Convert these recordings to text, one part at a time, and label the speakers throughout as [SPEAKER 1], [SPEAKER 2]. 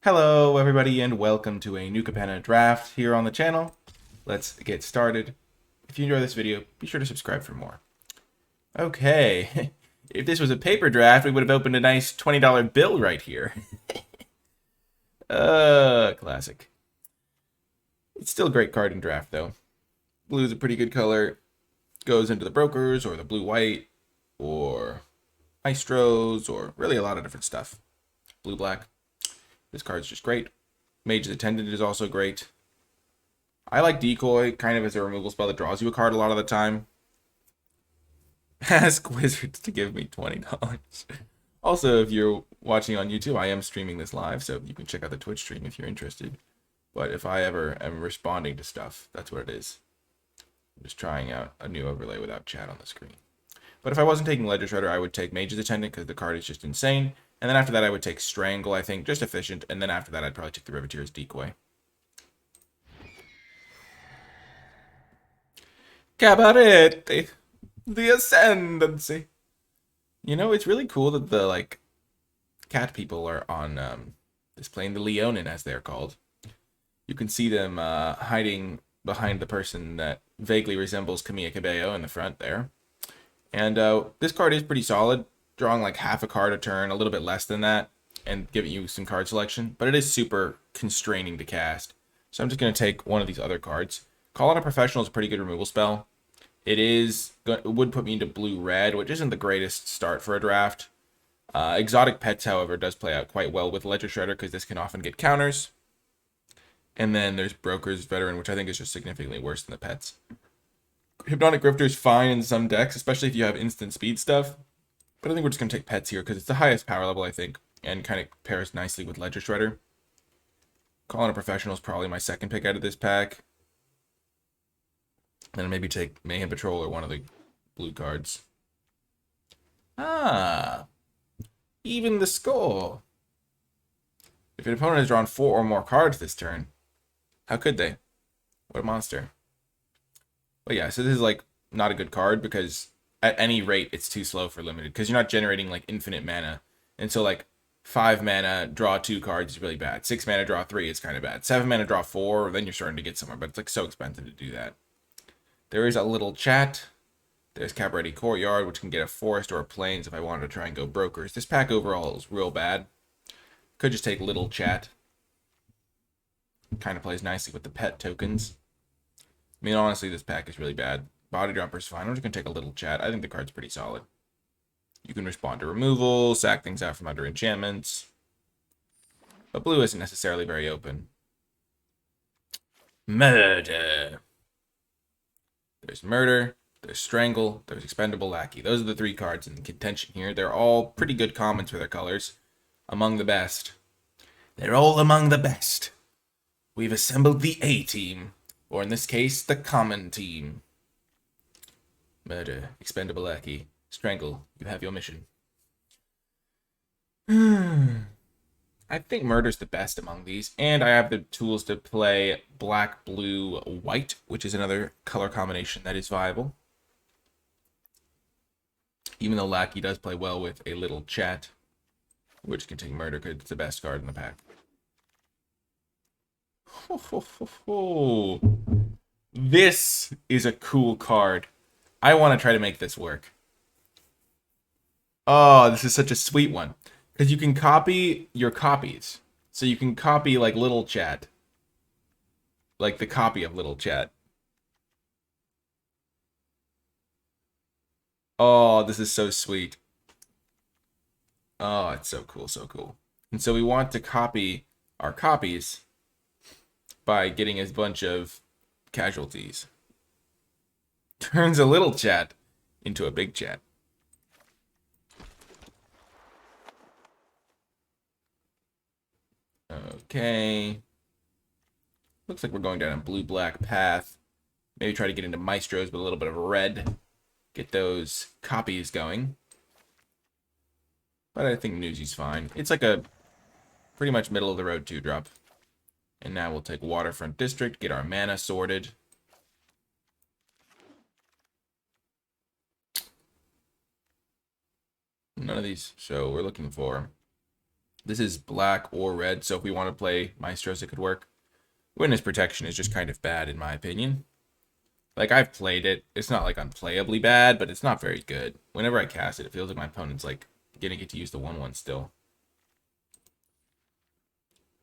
[SPEAKER 1] Hello everybody and welcome to a new Capenna draft here on the channel. Let's get started. If you enjoy this video, be sure to subscribe for more. Okay, if this was a paper draft, we would have opened a nice $20 bill right here. Classic. It's still a great card in draft though. Blue is a pretty good color. Goes into the brokers or the blue-white or maestros or really a lot of different stuff. Blue-black. This card's just great. Mage's Attendant is also great. I like Decoy kind of as a removal spell that draws you a card a lot of the time. Ask Wizards to give me $20. Also, if you're watching on YouTube, I am streaming this live, so you can check out the Twitch stream if you're interested. But if I ever am responding to stuff, that's what it is. I'm just trying out a new overlay without chat on the screen. But if I wasn't taking Ledger Shredder, I would take Mage's Attendant because the card is just insane. And then after that, I would take Strangle, I think, just efficient. And then after that, I'd probably take the Riveteer's Decoy. Cabaret, the Ascendancy. You know, it's really cool that the, cat people are on, displaying the Leonin, as they're called. You can see them hiding behind the person that vaguely resembles Camilla Cabello in the front there. And this card is pretty solid, drawing like half a card a turn, a little bit less than that, and giving you some card selection. But it is super constraining to cast. So I'm just going to take one of these other cards. Call on a Professional is a pretty good removal spell. It would put me into blue-red, which isn't the greatest start for a draft. Exotic Pets, however, does play out quite well with Ledger Shredder because this can often get counters. And then there's Broker's Veteran, which I think is just significantly worse than the pets. Hypnotic Grifter is fine in some decks, especially if you have instant speed stuff. But I think we're just going to take pets here because it's the highest power level, I think, and kind of pairs nicely with Ledger Shredder. Calling a Professional is probably my second pick out of this pack. Then maybe take Mayhem Patrol or one of the blue cards. Ah, even the score. If an opponent has drawn 4 or more cards this turn, how could they? What a monster. But yeah, so this is like not a good card because at any rate it's too slow for limited because you're not generating like infinite mana. And so like 5 mana, draw 2 cards is really bad. 6 mana, draw 3 is kind of bad. 7 mana, draw 4, then you're starting to get somewhere, but it's like so expensive to do that. There is a little chat. There's Cabaret Courtyard, which can get a forest or a plains if I wanted to try and go brokers. This pack overall is real bad. Could just take little chat. Kind of plays nicely with the pet tokens. I mean, honestly, this pack is really bad. Body Dropper's fine. I'm just going to take a little chat. I think the card's pretty solid. You can respond to removal, sack things out from under enchantments. But blue isn't necessarily very open. Murder. There's Murder, there's Strangle, there's Expendable Lackey. Those are the 3 cards in contention here. They're all pretty good commons for their colors. Among the best. They're all among the best. We've assembled the A-team. Or in this case, the common team. Murder, Expendable Lackey, Strangle, you have your mission. I think Murder's the best among these, and I have the tools to play black, blue, white, which is another color combination that is viable. Even though Lackey does play well with a little chat, which can take Murder because it's the best card in the pack. This is a cool card. I want to try to make this work. Oh, this is such a sweet one. Because you can copy your copies. So you can copy, like, Little Chat. Like the copy of Little Chat. Oh, this is so sweet. Oh, it's so cool, so cool. And so we want to copy our copies by getting a bunch of casualties. Turns a little chat into a big chat. Okay. Looks like we're going down a blue-black path. Maybe try to get into Maestros with a little bit of red. Get those copies going. But I think Newsy's fine. It's like a pretty much middle-of-the-road 2-drop. And now we'll take Waterfront District, get our mana sorted. None of these. So we're looking for This is black or red, so if we want to play Maestros, it could work. Witness Protection is just kind of bad, in my opinion. Like, I've played it. It's not, like, unplayably bad, but it's not very good. Whenever I cast it, it feels like my opponent's, like, gonna get to use the 1/1 still.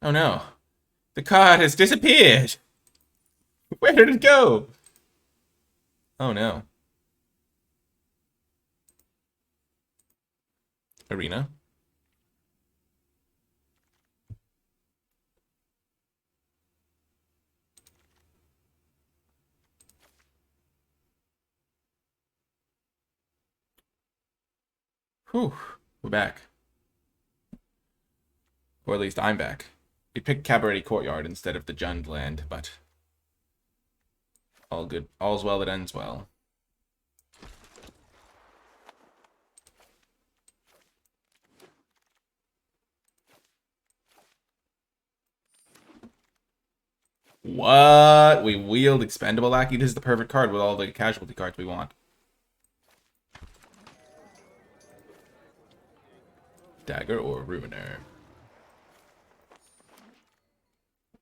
[SPEAKER 1] Oh, no. The card has disappeared! Where did it go? Oh, no. Arena. Whew. We're back. Or at least I'm back. We picked Cabaret Courtyard instead of the Jund land, but all good. All's well that ends well. What? We wield Expendable Lackey? This is the perfect card with all the casualty cards we want. Dagger or Ruiner?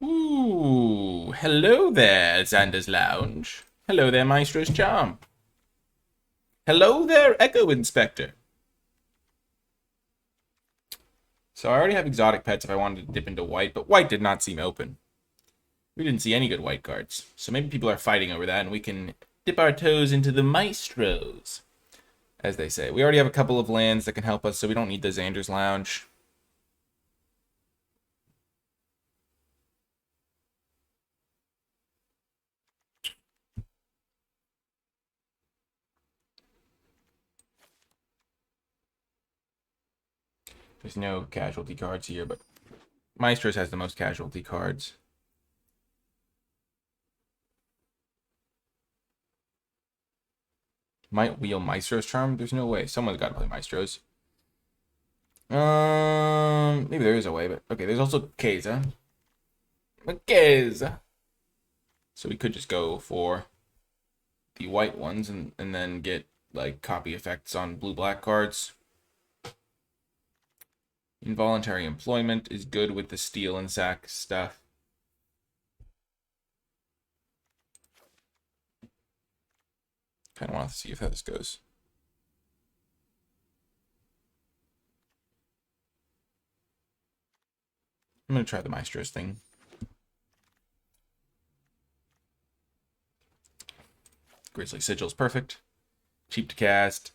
[SPEAKER 1] Ooh, hello there, Xander's Lounge. Hello there, Maestro's Charm. Hello there, Echo Inspector. So I already have exotic pets if I wanted to dip into white, but white did not seem open. We didn't see any good white cards. So maybe people are fighting over that, and we can dip our toes into the Maestros, as they say. We already have a couple of lands that can help us, so we don't need the Xander's Lounge. There's no casualty cards here, but Maestros has the most casualty cards. Might wheel Maestro's Charm? There's no way. Someone's got to play Maestros. Maybe there is a way, but okay. There's also Keza. Keza. So we could just go for the white ones and then get like copy effects on blue-black cards. Involuntary Employment is good with the steal and sack stuff. Kind of want to see if how this goes. I'm going to try the Maestros thing. Grizzly Sigil's perfect. Cheap to cast.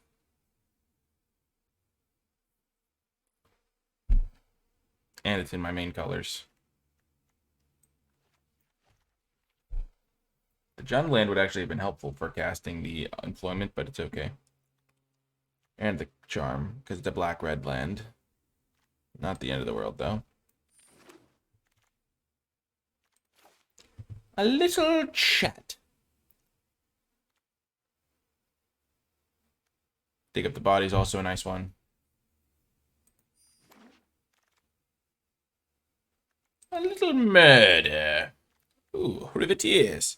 [SPEAKER 1] And it's in my main colors. The Jund land would actually have been helpful for casting the Employment, but it's okay. And the Charm, because it's a black-red land. Not the end of the world, though. A little chat. Dig Up the Body is also a nice one. A little murder. Ooh, Riveteers.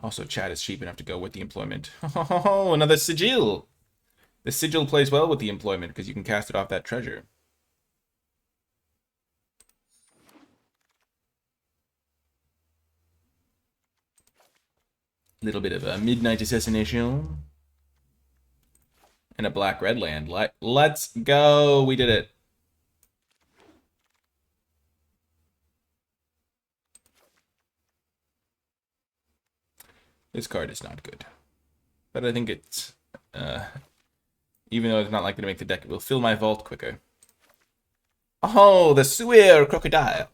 [SPEAKER 1] Also, chat is cheap enough to go with the Employment. Oh, another Sigil. The Sigil plays well with the Employment because you can cast it off that treasure. Little bit of a Midnight Assassination. And a black-red land. Let's go. We did it. This card is not good. But I think it's... even though it's not likely to make the deck, it will fill my vault quicker. Oh, the Sewer Crocodile.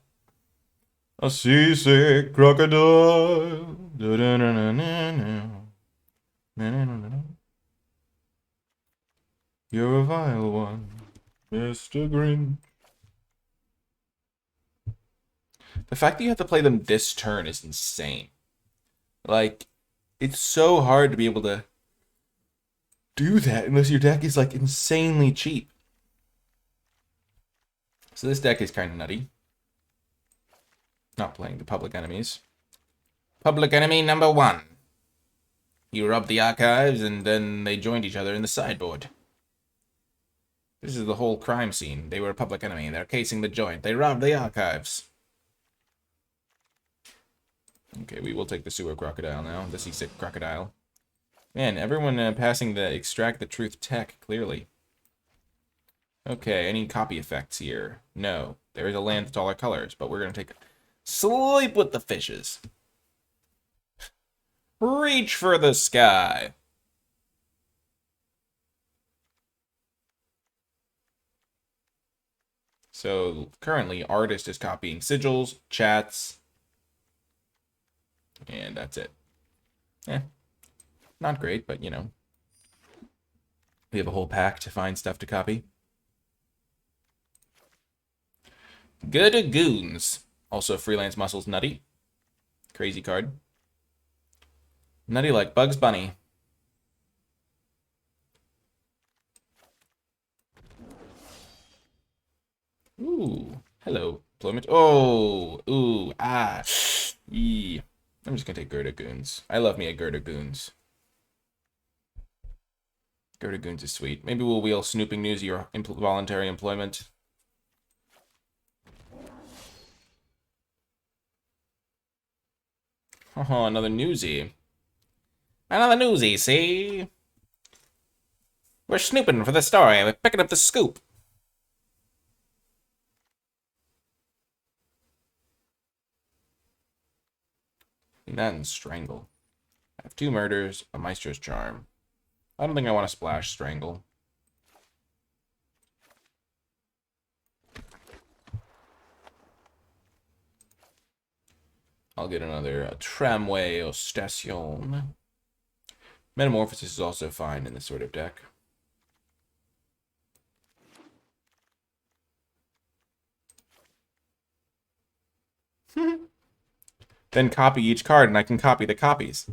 [SPEAKER 1] A seasick crocodile. You're a vile one, Mr. Green. The fact that you have to play them this turn is insane. Like, it's so hard to be able to do that unless your deck is, like, insanely cheap. So this deck is kind of nutty. Not playing the Public Enemies. Public Enemy number 1. He robbed the archives, and then they joined each other in the sideboard. This is the whole crime scene. They were a public enemy. They're casing the joint. They robbed the archives. Okay, we will take the sewer crocodile now. The seasick crocodile. Man, everyone passing the extract the truth tech, clearly. Okay, any copy effects here? No. There is a land with taller colors, but we're going to take sleep with the fishes. Reach for the sky. So currently, artist is copying sigils, chats, and that's it. Not great, but you know. We have a whole pack to find stuff to copy. Good Goons. Also freelance muscles nutty. Crazy card. Nutty like Bugs Bunny. Ooh. Hello. Employment. Oh. Ooh. Ah. Yee. I'm just gonna take Gerda Goons. I love me a Gerda Goons. Gerda Goons is sweet. Maybe we'll wheel Snooping Newsy or voluntary employment. Oh, another Newsy. Another Newsy, see? We're snooping for the story. We're picking up the scoop. That and Strangle. I have 2 murders, a Maestro's Charm. I don't think I want to splash Strangle. I'll get another Tramway or Station. Metamorphosis is also fine in this sort of deck. Then copy each card, and I can copy the copies.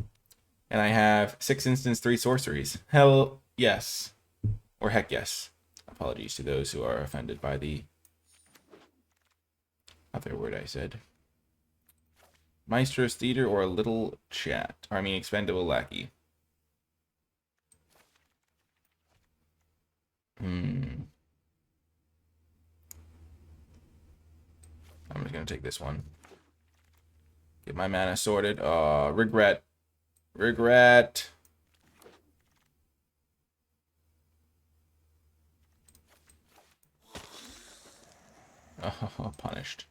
[SPEAKER 1] And I have 6 instants, 3 sorceries. Hell yes. Or heck yes. Apologies to those who are offended by the other word I said. Maestro's Theater or a little chat. Or I mean expendable lackey. I'm just gonna take this one. Get my mana sorted. Regret. Regret. Oh, punished.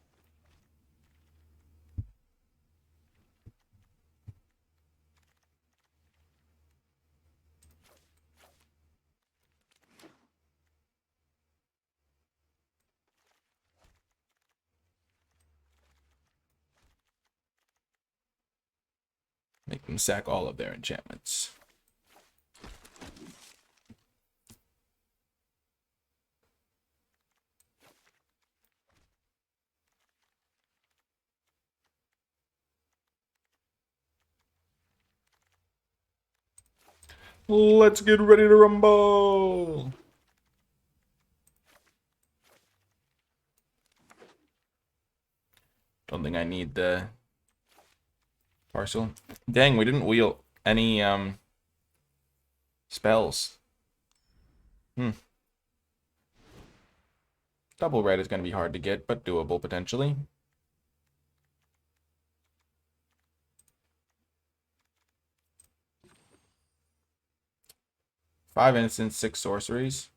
[SPEAKER 1] Make them sack all of their enchantments. Let's get ready to rumble. Don't think I need the parcel. Dang, we didn't wheel any spells. Double red is going to be hard to get, but doable potentially. Five instants, 6 sorceries.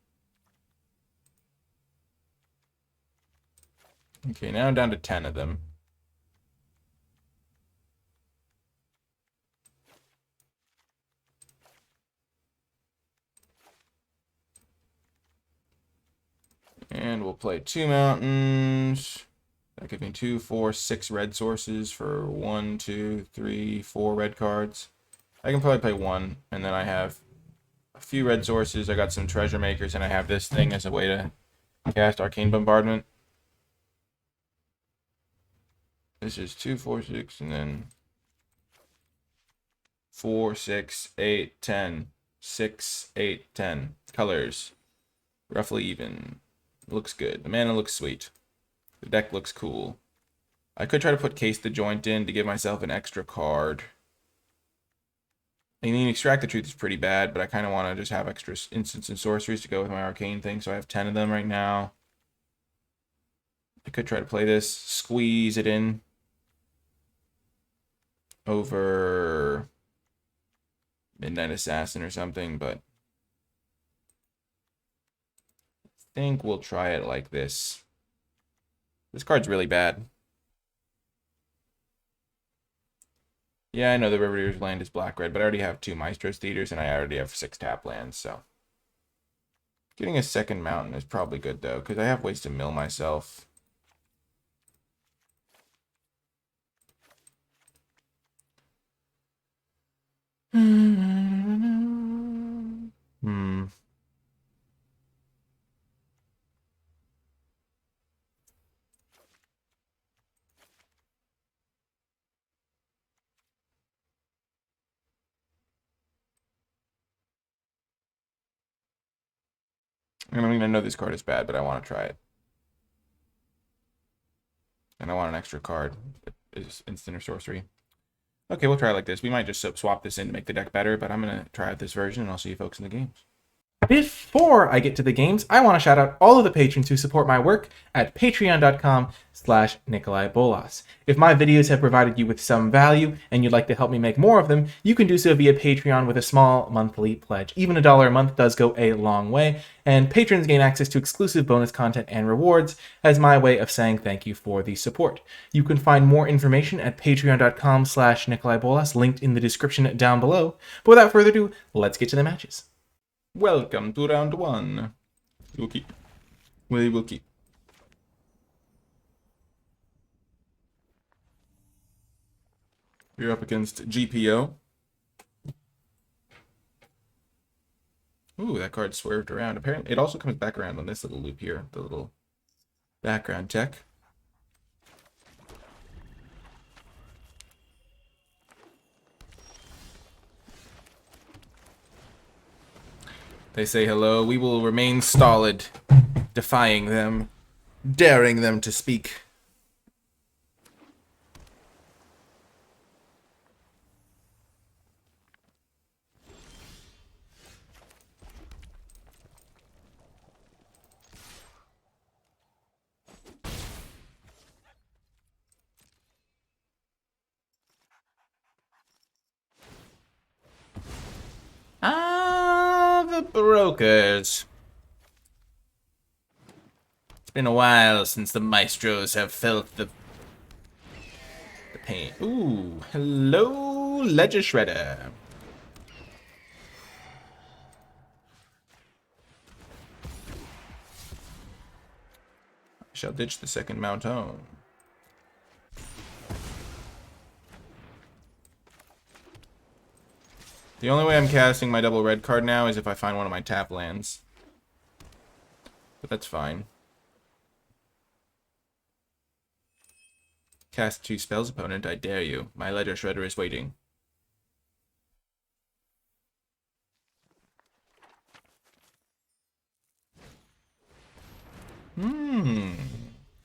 [SPEAKER 1] Okay, now I'm down to 10 of them. And we'll play 2 mountains. That gives me 2, 4, 6 red sources for 1, 2, 3, 4 red cards. I can probably play 1, and then I have a few red sources. I got some treasure makers, and I have this thing as a way to cast Arcane Bombardment. This is 2, 4, 6, and then 4, 6, 8, 10. 6, 8, 10. Colors. Roughly even. Looks good. The mana looks sweet. The deck looks cool. I could try to put Case the Joint in to give myself an extra card. I mean, Extract the Truth is pretty bad, but I kind of want to just have extra instants and sorceries to go with my arcane thing, so I have 10 of them right now. I could try to play this, squeeze it in over Midnight Assassin or something, but I think we'll try it like this. This card's really bad. Yeah, I know the Riverdeer's land is black-red, but I already have 2 Maestro's Theaters, and I already have 6 tap lands, so... Getting a second mountain is probably good, though, because I have ways to mill myself. I mean, I know this card is bad, but I want to try it. And I want an extra card. It's instant or sorcery. Okay, we'll try it like this. We might just swap this in to make the deck better, but I'm going to try out this version, and I'll see you folks in the games. Before I get to the games, I want to shout out all of the patrons who support my work at patreon.com/NicolaiBolas. If my videos have provided you with some value and you'd like to help me make more of them, you can do so via Patreon with a small monthly pledge. Even $1 a month does go a long way, and patrons gain access to exclusive bonus content and rewards as my way of saying thank you for the support. You can find more information at patreon.com/NicolaiBolas, linked in the description down below. But without further ado, let's get to the matches. Welcome to round 1. We'll keep. We will keep. You're up against GPO. Ooh, that card swerved around. Apparently, it also comes back around on this little loop here, the little background tech. They say hello. We will remain stolid, defying them, daring them to speak. The brokers. It's been a while since the maestros have felt the pain. Ooh, hello, Ledger Shredder. I shall ditch the second Mount Home. The only way I'm casting my double red card now is if I find one of my tap lands. But that's fine. Cast 2 spells, opponent. I dare you. My Ledger Shredder is waiting.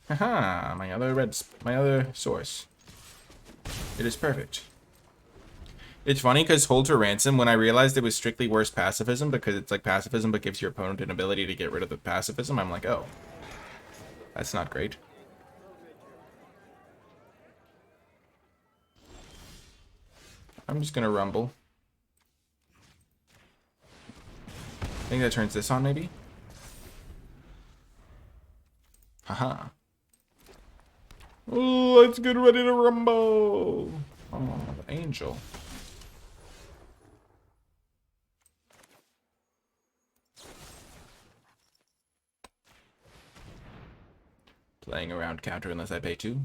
[SPEAKER 1] Haha, my other source. It is perfect. It's funny because Hold to Ransom, when I realized it was strictly worse pacifism, because it's like pacifism but gives your opponent an ability to get rid of the pacifism, I'm like, oh, that's not great. I'm just gonna rumble. I think that turns this on, maybe? Haha. Let's get ready to rumble. Oh, the angel. Playing around counter unless I pay 2.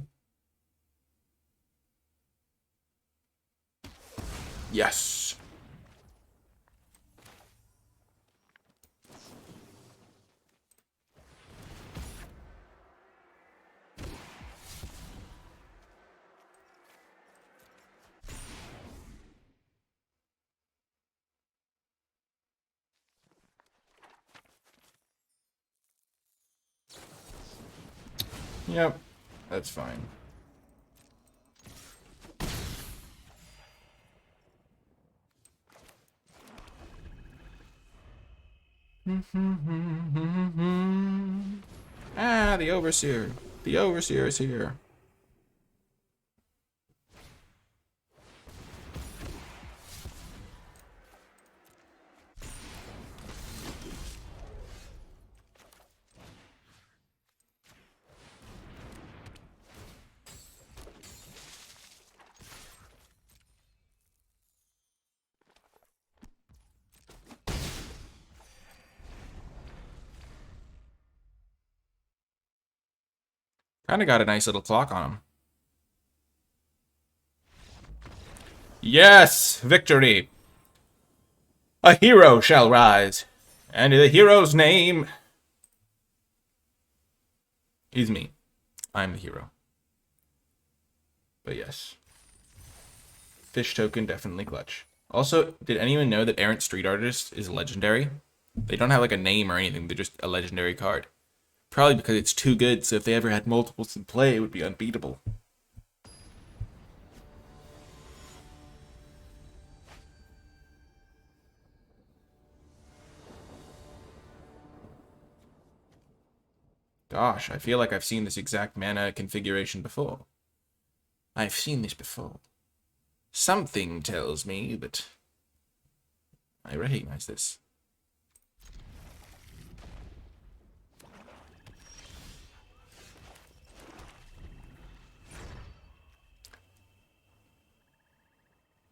[SPEAKER 1] Yes. Yep, that's fine. Ah, the Overseer. The Overseer is here. Kind of got a nice little clock on him. Yes, victory. A hero shall rise, and the hero's name is me. I'm the hero. But yes. Fish token definitely clutch. Also, did anyone know that Errant Street Artist is legendary? They don't have like a name or anything, they're just a legendary card. Probably because it's too good, so if they ever had multiples in play, it would be unbeatable. Gosh, I feel like I've seen this exact mana configuration before. I've seen this before. Something tells me that I recognize this.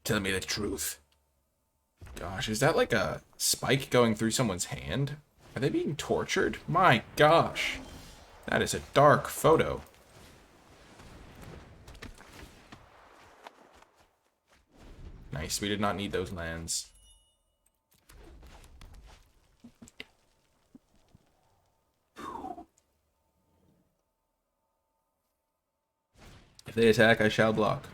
[SPEAKER 1] Tell me the truth. Gosh, is that like a spike going through someone's hand? Are they being tortured? My gosh. That is a dark photo. Nice, we did not need those lands. If they attack, I shall block.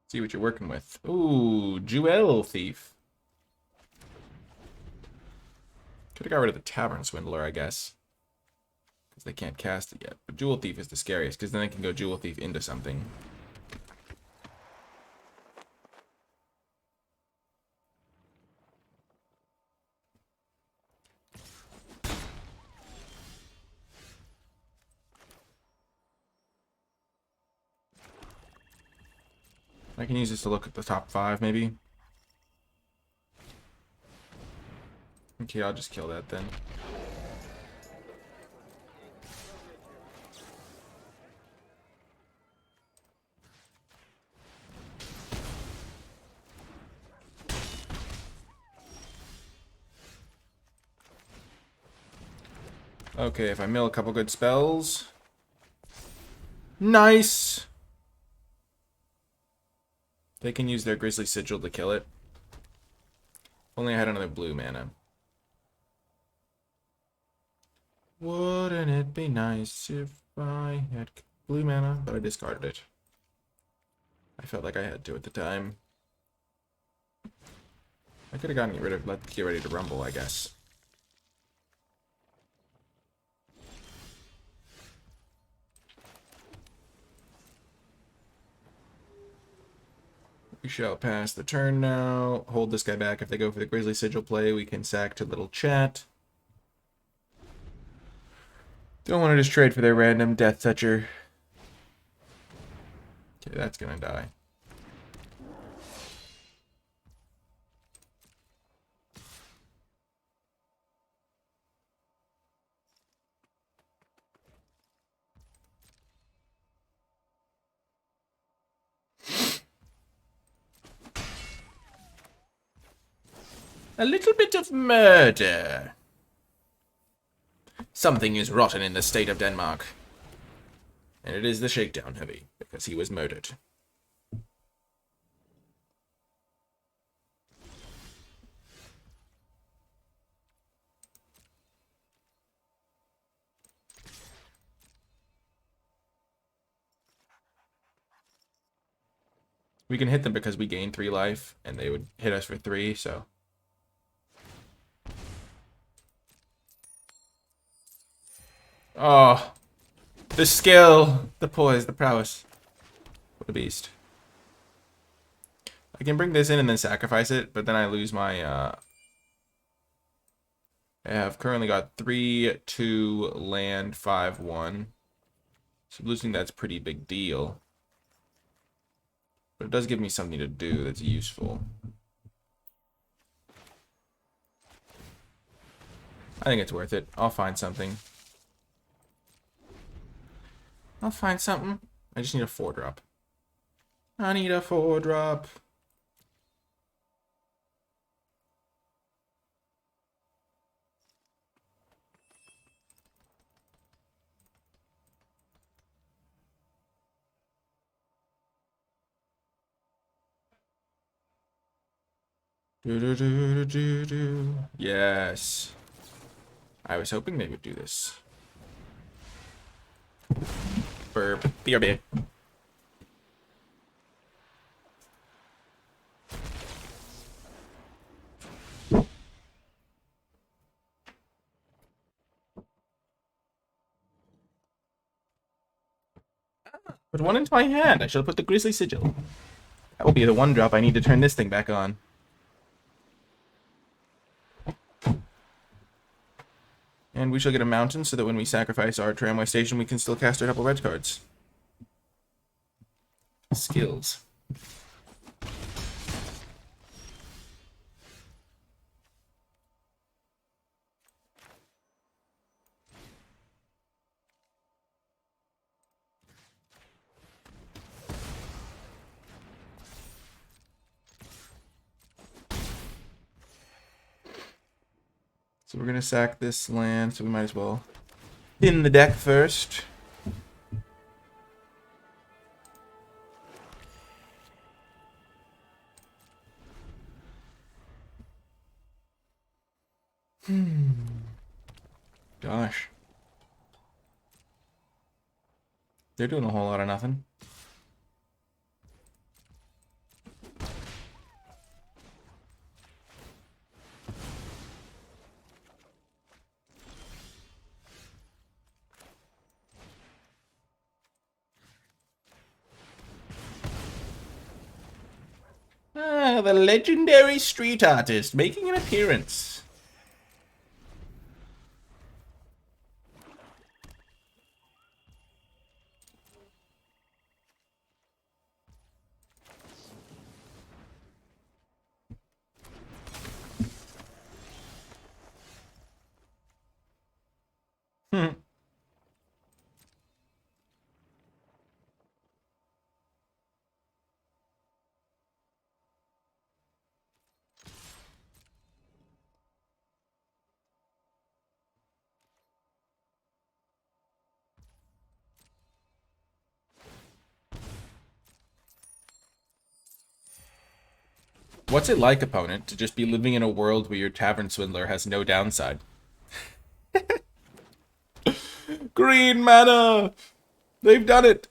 [SPEAKER 1] See what you're working with. Ooh, Jewel Thief. Could have got rid of the Tavern Swindler, I guess. Because they can't cast it yet. But Jewel Thief is the scariest, because then they can go Jewel Thief into something. I can use this to look at the top 5, maybe. Okay, I'll just kill that then. Okay, if I mill a couple good spells. Nice! They can use their Grisly Sigil to kill it. If only I had another blue mana. Wouldn't it be nice if I had blue mana, but I discarded it. I felt like I had to at the time. I could have gotten rid of Let's Get Ready to Rumble, I guess. We shall pass the turn now. Hold this guy back. If they go for the Grisly Sigil play, we can sack to little chat. Don't want to just trade for their random Death Toucher. Okay, that's gonna die. A little bit of murder. Something is rotten in the state of Denmark. And it is the Shakedown Heavy, because he was murdered. We can hit them because we gain 3 life, and they would hit us for 3, so... Oh, the skill, the poise, the prowess. What a beast. I can bring this in and then sacrifice it, but then I lose my, I have currently got 3, 2, land, 5, 1. So losing that's a pretty big deal. But it does give me something to do that's useful. I think it's worth it. I'll find something. I'll find something. I just need a 4-drop. I need a 4-drop. Yes. I was hoping they would do this. Burp. BRB. Put 1 into my hand. I shall put the Grizzly Sigil. That will be the 1-drop I need to turn this thing back on. And we shall get a mountain so that when we sacrifice our tramway station, we can still cast our couple red cards. Skills. So we're going to sack this land, so we might as well thin the deck first. Gosh. They're doing a whole lot of nothing. Ah, the legendary street artist making an appearance. What's it like, opponent, to just be living in a world where your tavern swindler has no downside? Green mana! They've done it!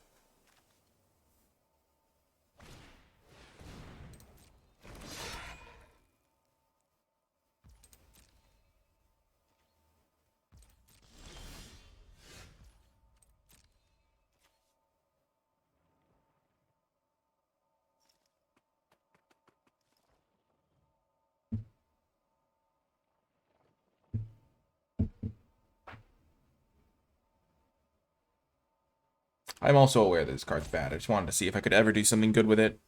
[SPEAKER 1] I'm also aware that this card's bad. I just wanted to see if I could ever do something good with it.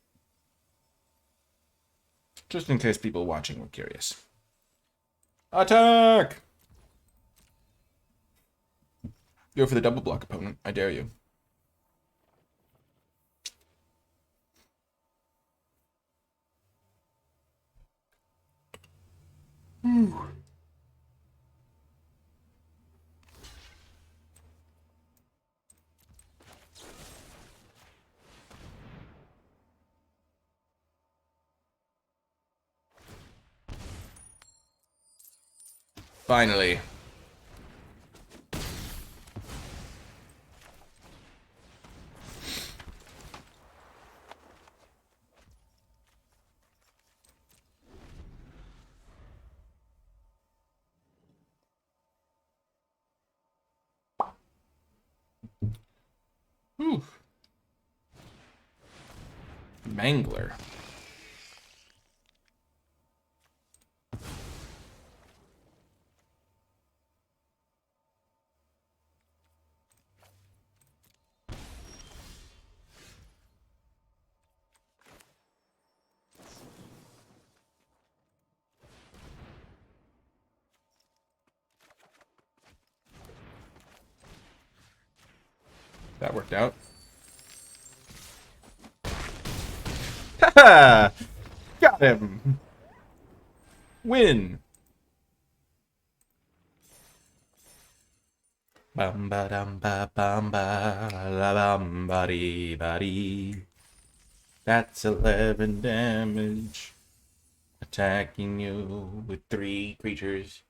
[SPEAKER 1] Just in case people watching were curious. Attack! Go for the double block, opponent. I dare you. Finally. Whew. Mangler. That worked out. Haha! Got him! Win! Bum ba dum ba bum ba la bum ba dee ba dee. That's 11 damage. Attacking you with 3 creatures.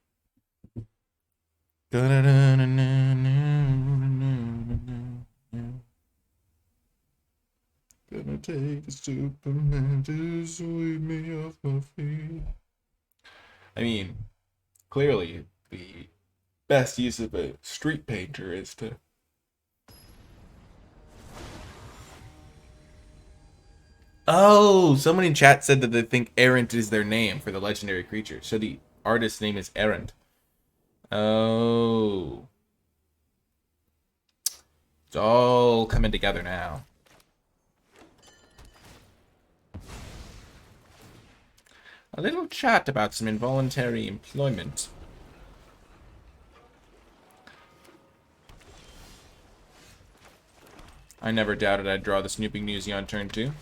[SPEAKER 1] Gonna take a Superman to sweep me off my feet. I mean, clearly the best use of a street painter is to... Oh, someone in chat said that they think Errant is their name for the legendary creature. So the artist's name is Errant. Oh. It's all coming together now. A little chat about some involuntary employment. I never doubted I'd draw the Snooping Newsy on turn 2.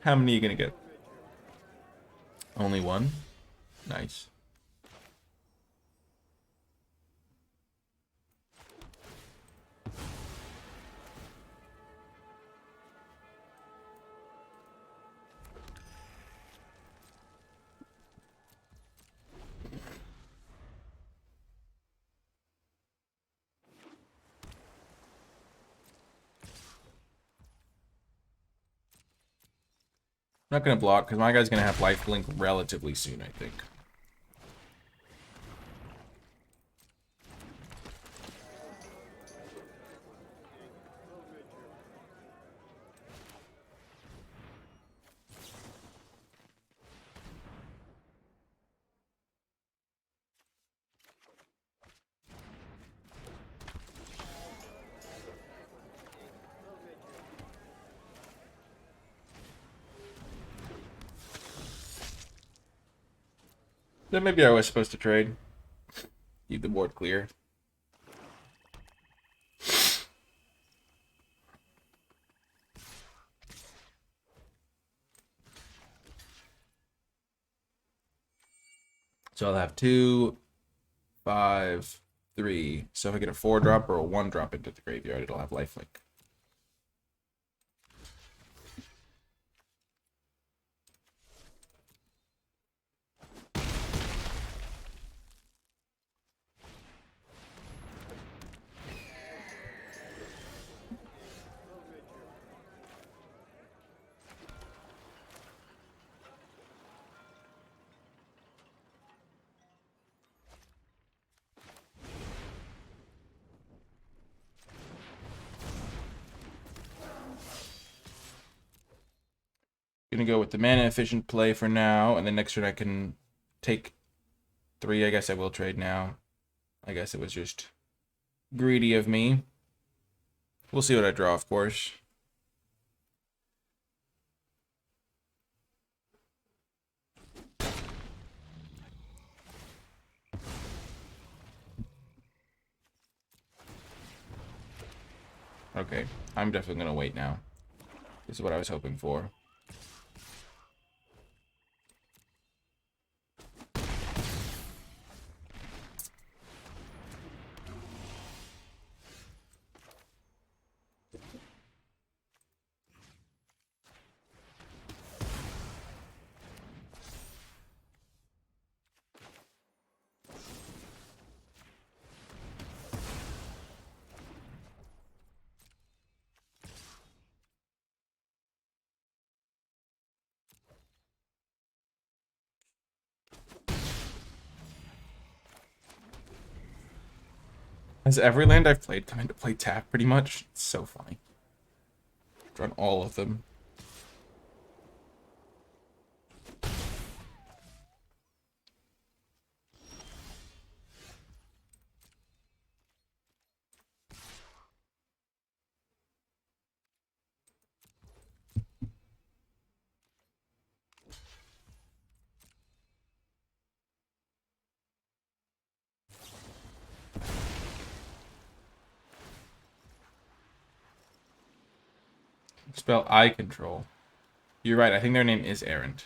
[SPEAKER 1] How many are you gonna get? Only one? Nice. I'm not gonna block because my guy's gonna have lifelink relatively soon, I think. Then maybe I was supposed to trade. Keep the board clear. So I'll have 2, 5, 3. So if I get a 4-drop or a 1-drop into the graveyard, it'll have lifelink. Gonna go with the mana efficient play for now, and then next turn I can take 3. I guess I will trade now. I guess it was just greedy of me. We'll see what I draw, of course. Okay, I'm definitely gonna wait now. This is what I was hoping for. Has every land I've played come into play tap pretty much? It's so funny. Drawn all of them. Spell eye control. You're right, I think their name is Errant.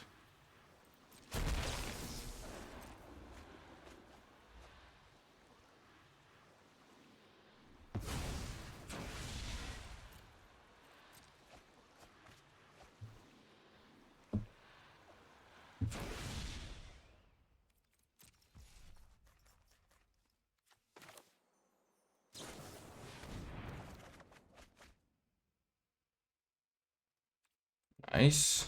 [SPEAKER 1] Nice.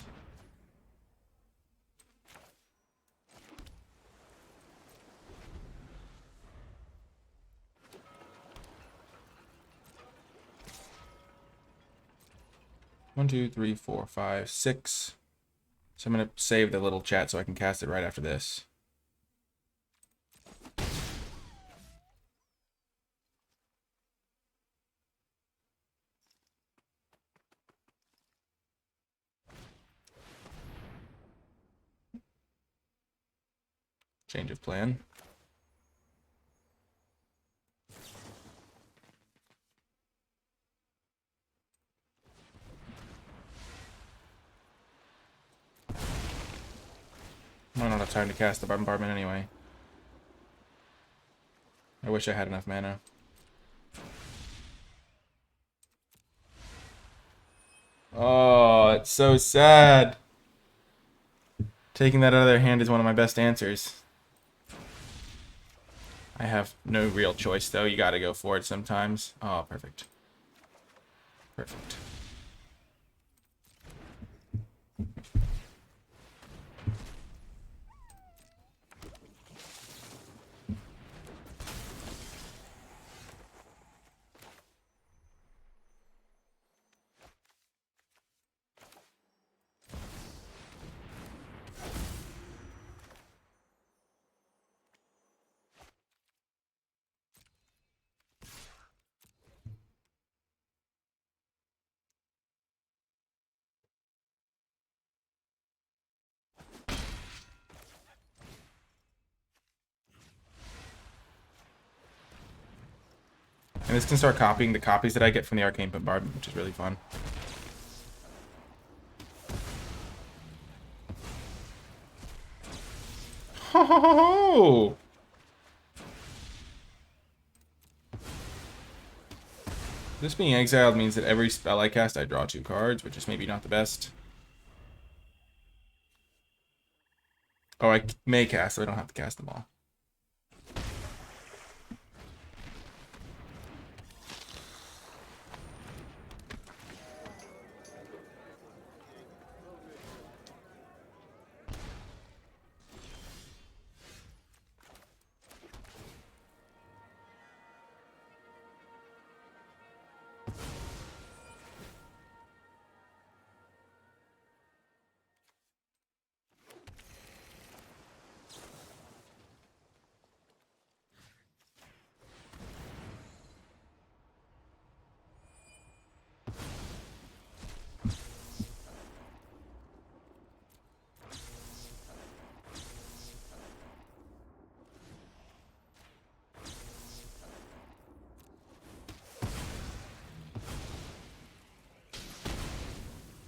[SPEAKER 1] One, two, three, four, five, six. So I'm gonna save the little chat so I can cast it right after this. Change of plan. I don't have time to cast the bombardment anyway. I wish I had enough mana. Oh, it's so sad. Taking that out of their hand is one of my best answers. I have no real choice, though. You gotta go for it sometimes. Oh, perfect. Perfect. And this can start copying the copies that I get from the Arcane Bombardment, which is really fun. Oh! This being exiled means that every spell I cast, I draw 2 cards, which is maybe not the best. Oh, I may cast, so I don't have to cast them all.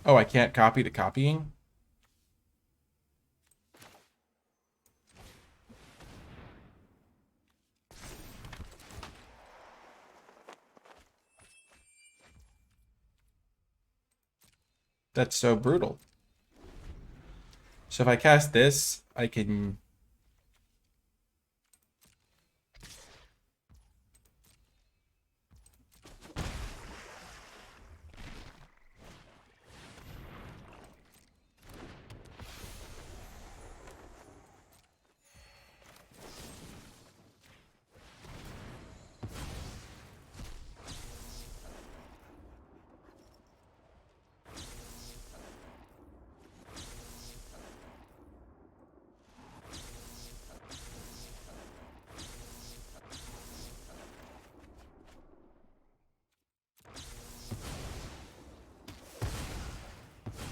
[SPEAKER 1] Oh, I can't copy the copying? That's so brutal. So if I cast this, I can...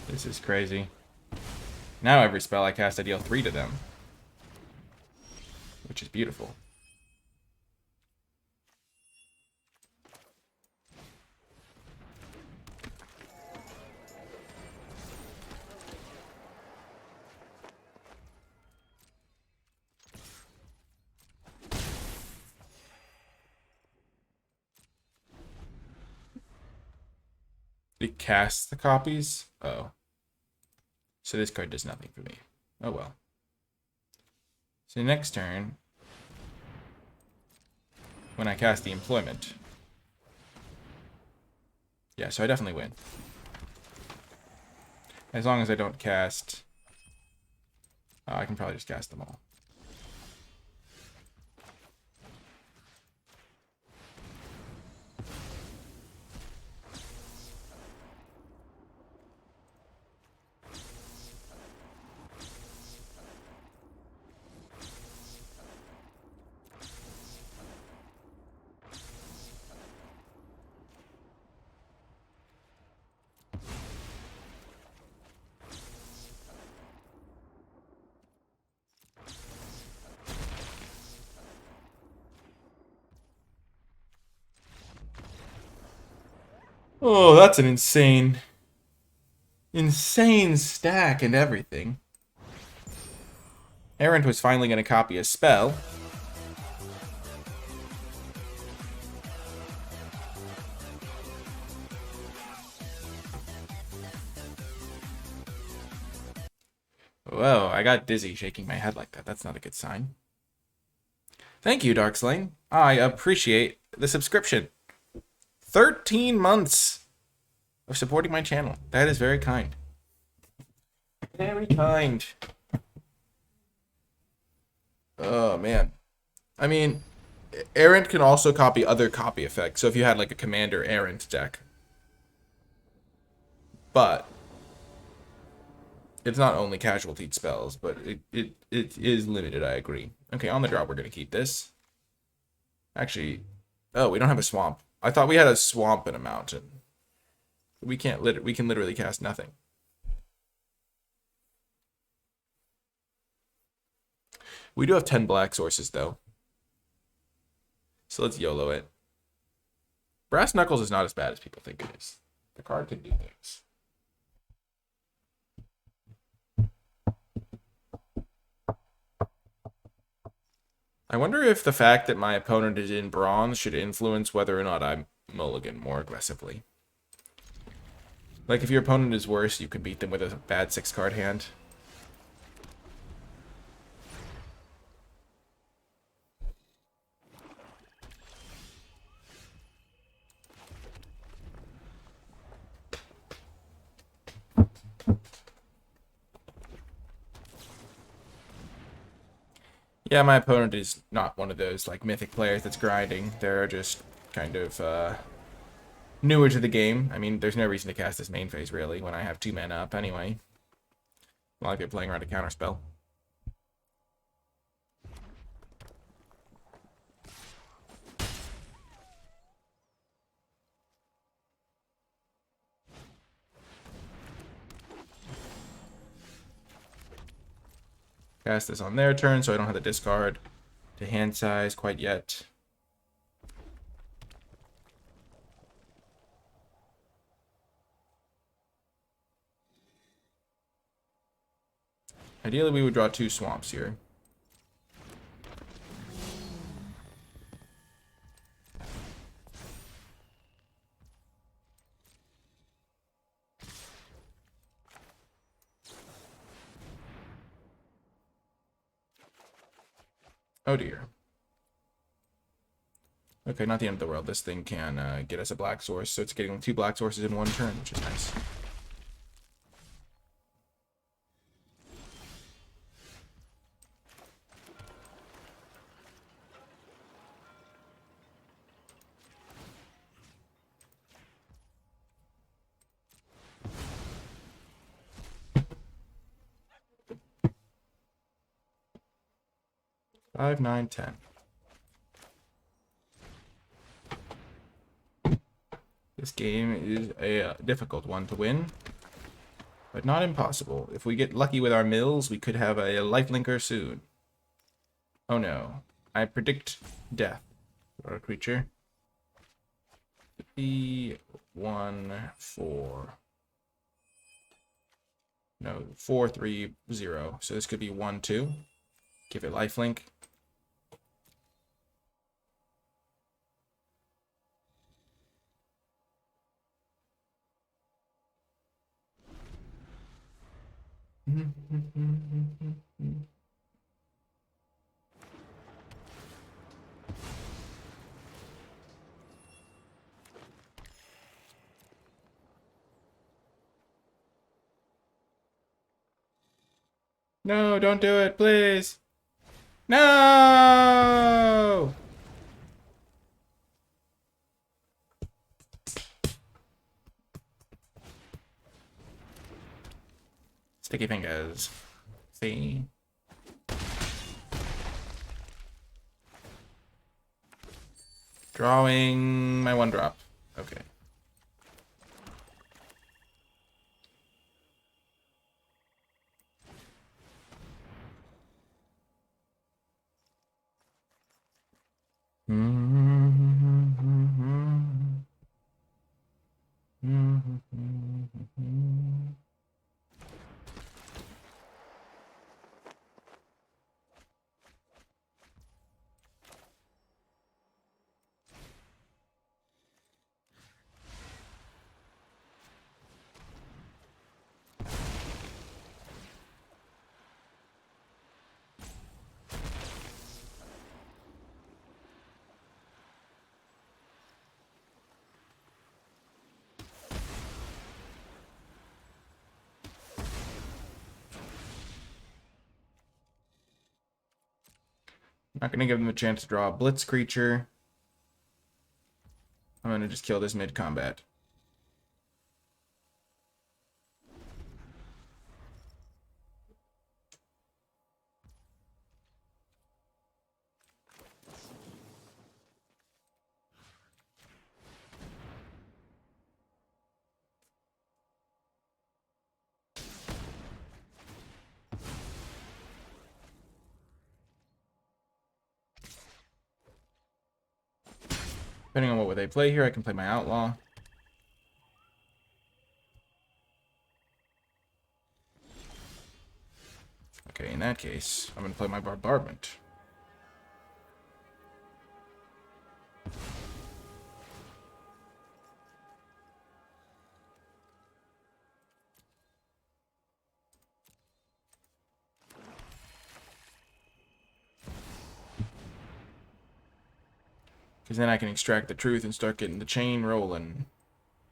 [SPEAKER 1] This is crazy. Now every spell I cast, I deal 3 to them. Which is beautiful. It casts the copies? Oh. So this card does nothing for me. Oh well. So next turn, when I cast the employment. Yeah, so I definitely win. As long as I don't cast... I can probably just cast them all. Oh, that's an insane stack and everything. Errant was finally going to copy a spell. Whoa, I got dizzy shaking my head like that. That's not a good sign. Thank you, Darkslane. I appreciate the subscription. 13 months of supporting my channel. That is very kind. Very kind. Oh, man. I mean, Errant can also copy other copy effects. So if you had like a Commander Errant deck. But it's not only casualty spells, but it is limited, I agree. Okay, on the draw, we're going to keep this. Actually, oh, we don't have a swamp. I thought we had a swamp and a mountain. We can literally cast nothing. We do have 10 black sources, though. So let's YOLO it. Brass Knuckles is not as bad as people think it is. The card can do things. I wonder if the fact that my opponent is in bronze should influence whether or not I mulligan more aggressively. Like, if your opponent is worse, you can beat them with a bad 6-card hand. Yeah, my opponent is not one of those, like, mythic players that's grinding. They're just kind of, newer to the game. I mean, there's no reason to cast this main phase, really, when I have 2 mana up anyway. Not like they're playing around a counterspell. Cast this on their turn, so I don't have the discard to hand size quite yet. Ideally, we would draw 2 swamps here. Oh dear. Okay, not the end of the world. This thing can get us a black source, so it's getting 2 black sources in 1 turn, which is nice. Five, 9, 10. This game is a difficult one to win. but not impossible. If we get lucky with our mills, we could have a lifelinker soon. Oh no. I predict death for a creature. 3, 1, 4. No, 4, 3, 0. So this could be 1, 2. Give it lifelink. No, don't do it, please. No! Sticky fingers. See? Drawing my 1-drop. Okay. Not gonna give them a chance to draw a blitz creature. I'm gonna just kill this mid-combat. Depending on what they play here, I can play my outlaw. Okay, in that case, I'm gonna play my bombardment. Because then I can extract the truth and start getting the chain rolling.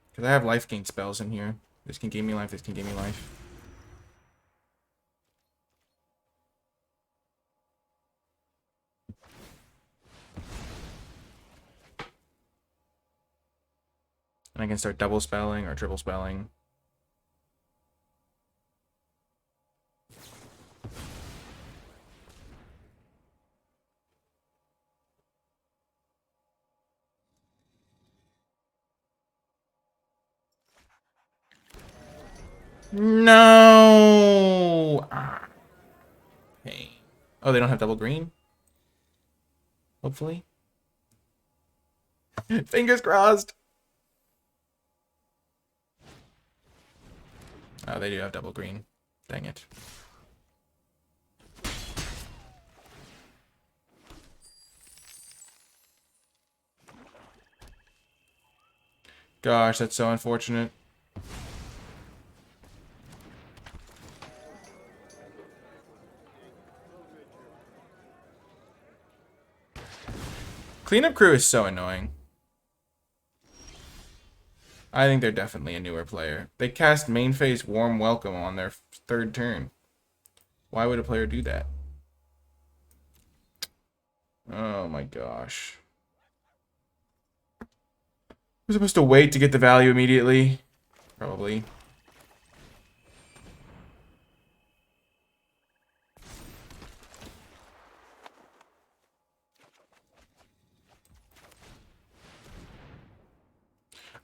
[SPEAKER 1] Because I have life gain spells in here. This can gain me life, this can gain me life. And I can start double spelling or triple spelling. No! Ah. Pain. Oh, they don't have double green? Hopefully. Fingers crossed! Oh, they do have double green. Dang it. Gosh, that's so unfortunate. Cleanup crew is so annoying. I think they're definitely a newer player. They cast main phase Warm Welcome on their 3rd turn. Why would a player do that? Oh my gosh. We're supposed to wait to get the value immediately. Probably.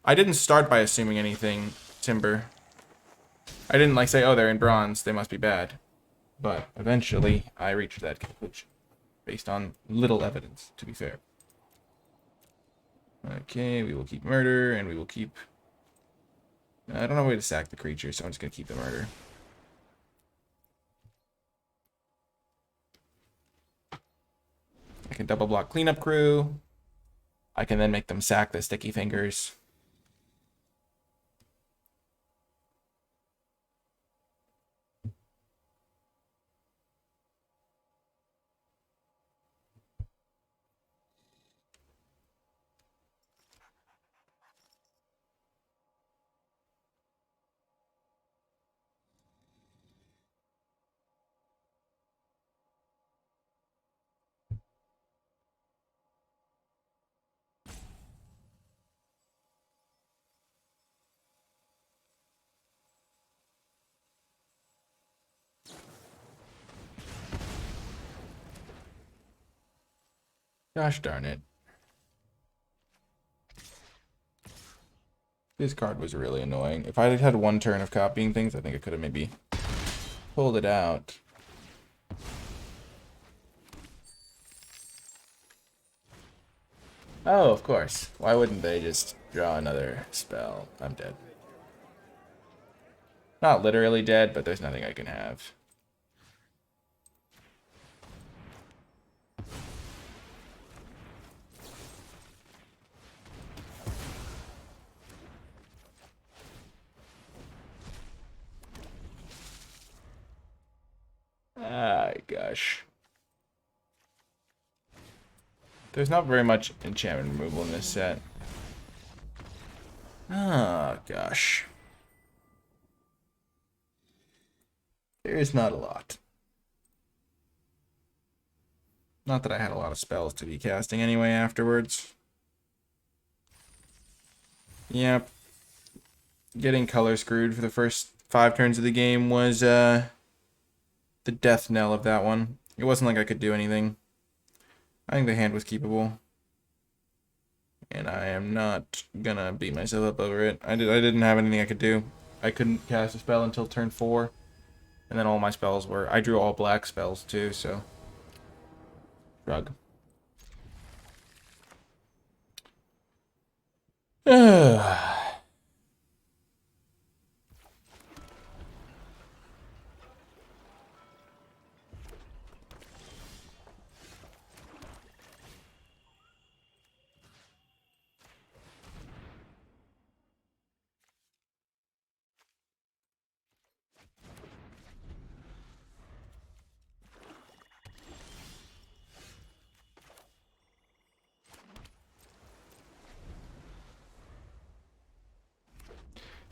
[SPEAKER 1] I didn't start by assuming anything, Timber. I didn't like say, oh, they're in bronze, they must be bad. But eventually, I reached that conclusion. Based on little evidence, to be fair. Okay, we will keep murder, and we will keep... I don't have a way to sack the creature, so I'm just going to keep the murder. I can double block cleanup crew. I can then make them sack the sticky fingers. Gosh darn it. This card was really annoying. If I had had one turn of copying things, I think I could have maybe pulled it out. Oh, of course. Why wouldn't they just draw another spell? I'm dead. Not literally dead, but there's nothing I can have. Ah, gosh. There's not very much enchantment removal in this set. Ah, gosh. There is not a lot. Not that I had a lot of spells to be casting anyway afterwards. Yep. Getting color screwed for the first 5 turns of the game was the death knell of that one. It wasn't like I could do anything. I think the hand was keepable. And I am not gonna beat myself up over it. I didn't have anything I could do. I couldn't cast a spell until turn 4. And then all my spells were... I drew all black spells too, so... Shrug.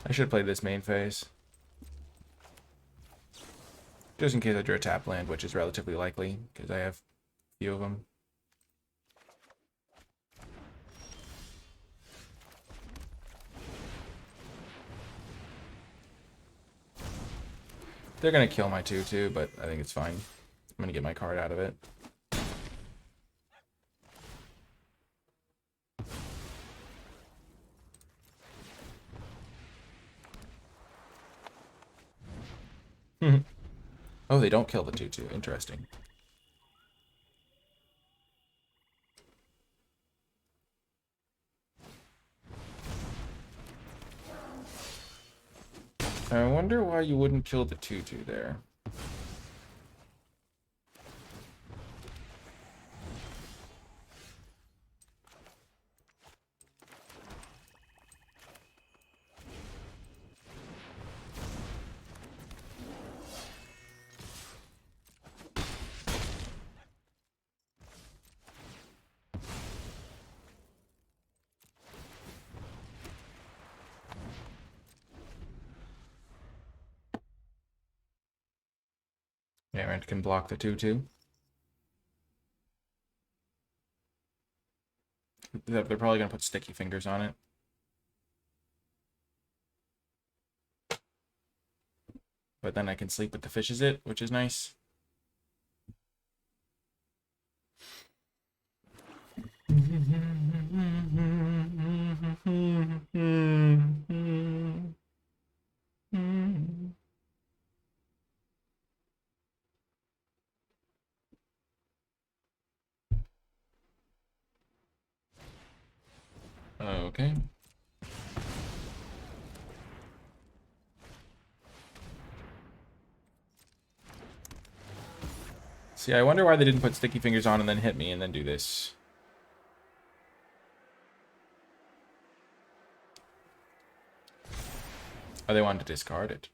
[SPEAKER 1] I should have played this main phase. Just in case I drew a tap land, which is relatively likely, because I have a few of them. They're going to kill my 2/2, but I think it's fine. I'm going to get my card out of it. Oh, they don't kill the 2/2. Interesting. I wonder why you wouldn't kill the 2/2 there. Errant can block the 2/2. They're probably going to put sticky fingers on it. But then I can sleep with the fishes it, which is nice. Okay. See, I wonder why they didn't put sticky fingers on and then hit me and then do this. Oh, they wanted to discard it.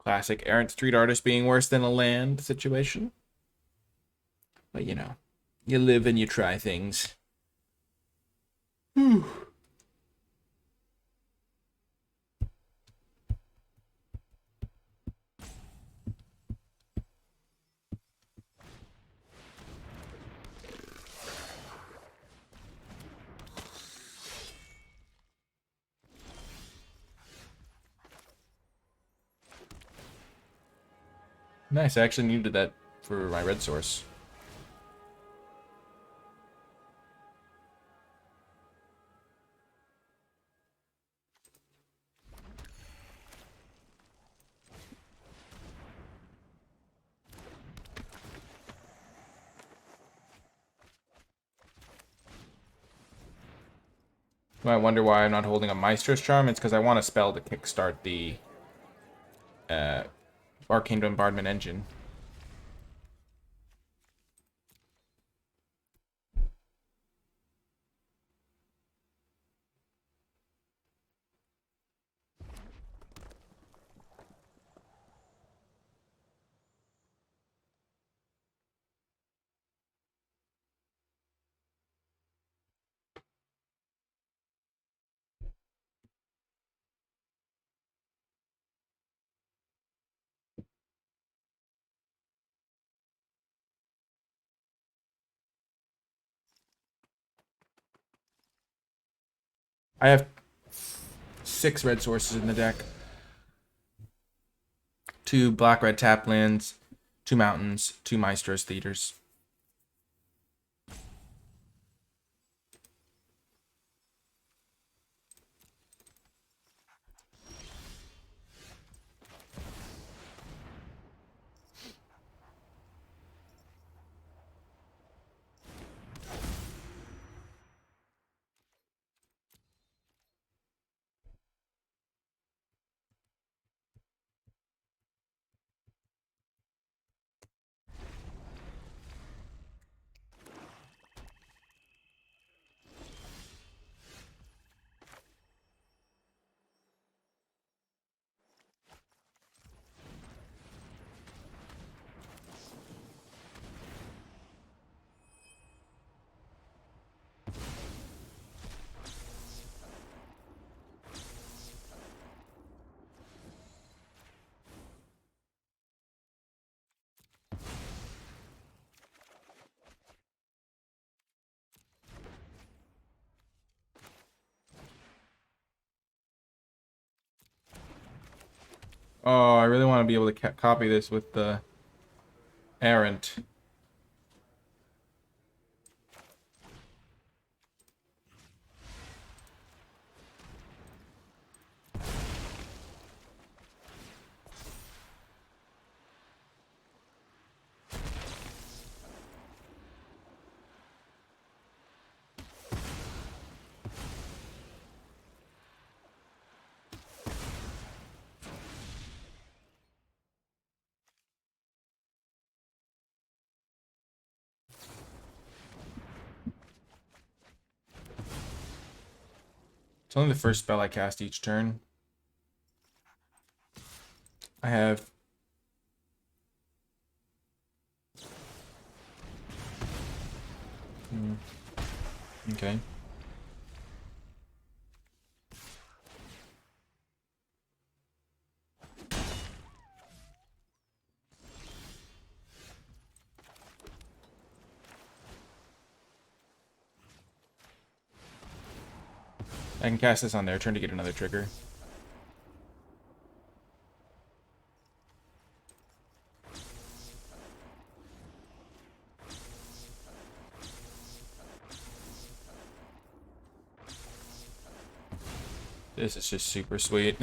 [SPEAKER 1] Classic errant street artist being worse than a land situation. But you know, you live and you try things. Whew. Nice, I actually needed that for my red source. You might wonder why I'm not holding a Maestro's Charm. It's because I want a spell to kickstart the Arcane Bombardment engine. I have 6 red sources in the deck. 2 black-red taplands, 2 mountains, 2 Maestro's Theaters. Oh, I really want to be able to copy this with the errant. It's only the first spell I cast each turn. I have... Okay. I can cast this on their turn to get another trigger. This is just super sweet.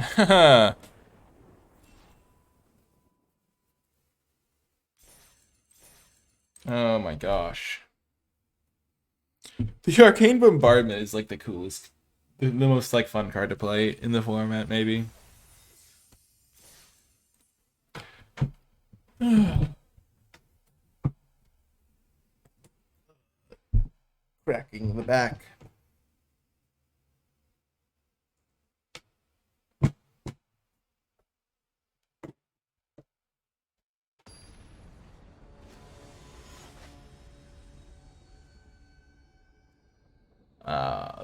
[SPEAKER 1] Oh my gosh. The Arcane Bombardment is like the coolest, the most like fun card to play in the format, maybe. Cracking the back.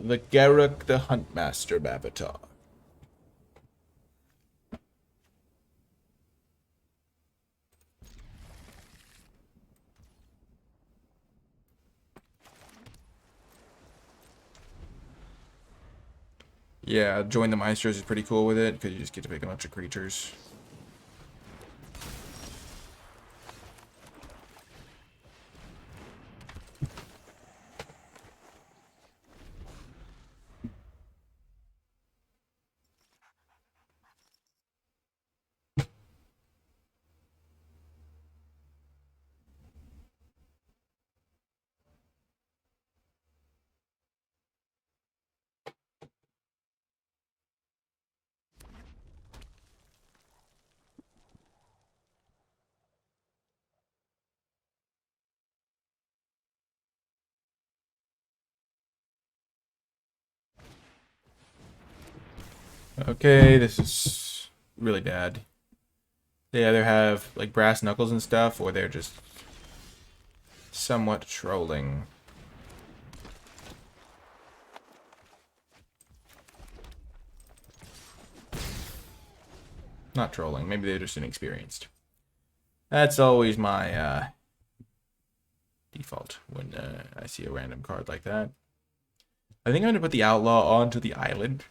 [SPEAKER 1] The Garruk the Huntmaster Avatar. Yeah, Join the Maestros is pretty cool with it, because you just get to pick a bunch of creatures. Okay, this is really bad. They either have like brass knuckles and stuff, or they're just somewhat trolling. Not trolling, maybe they're just inexperienced. That's always my default when I see a random card like that. I think I'm going to put the Outlaw onto the island.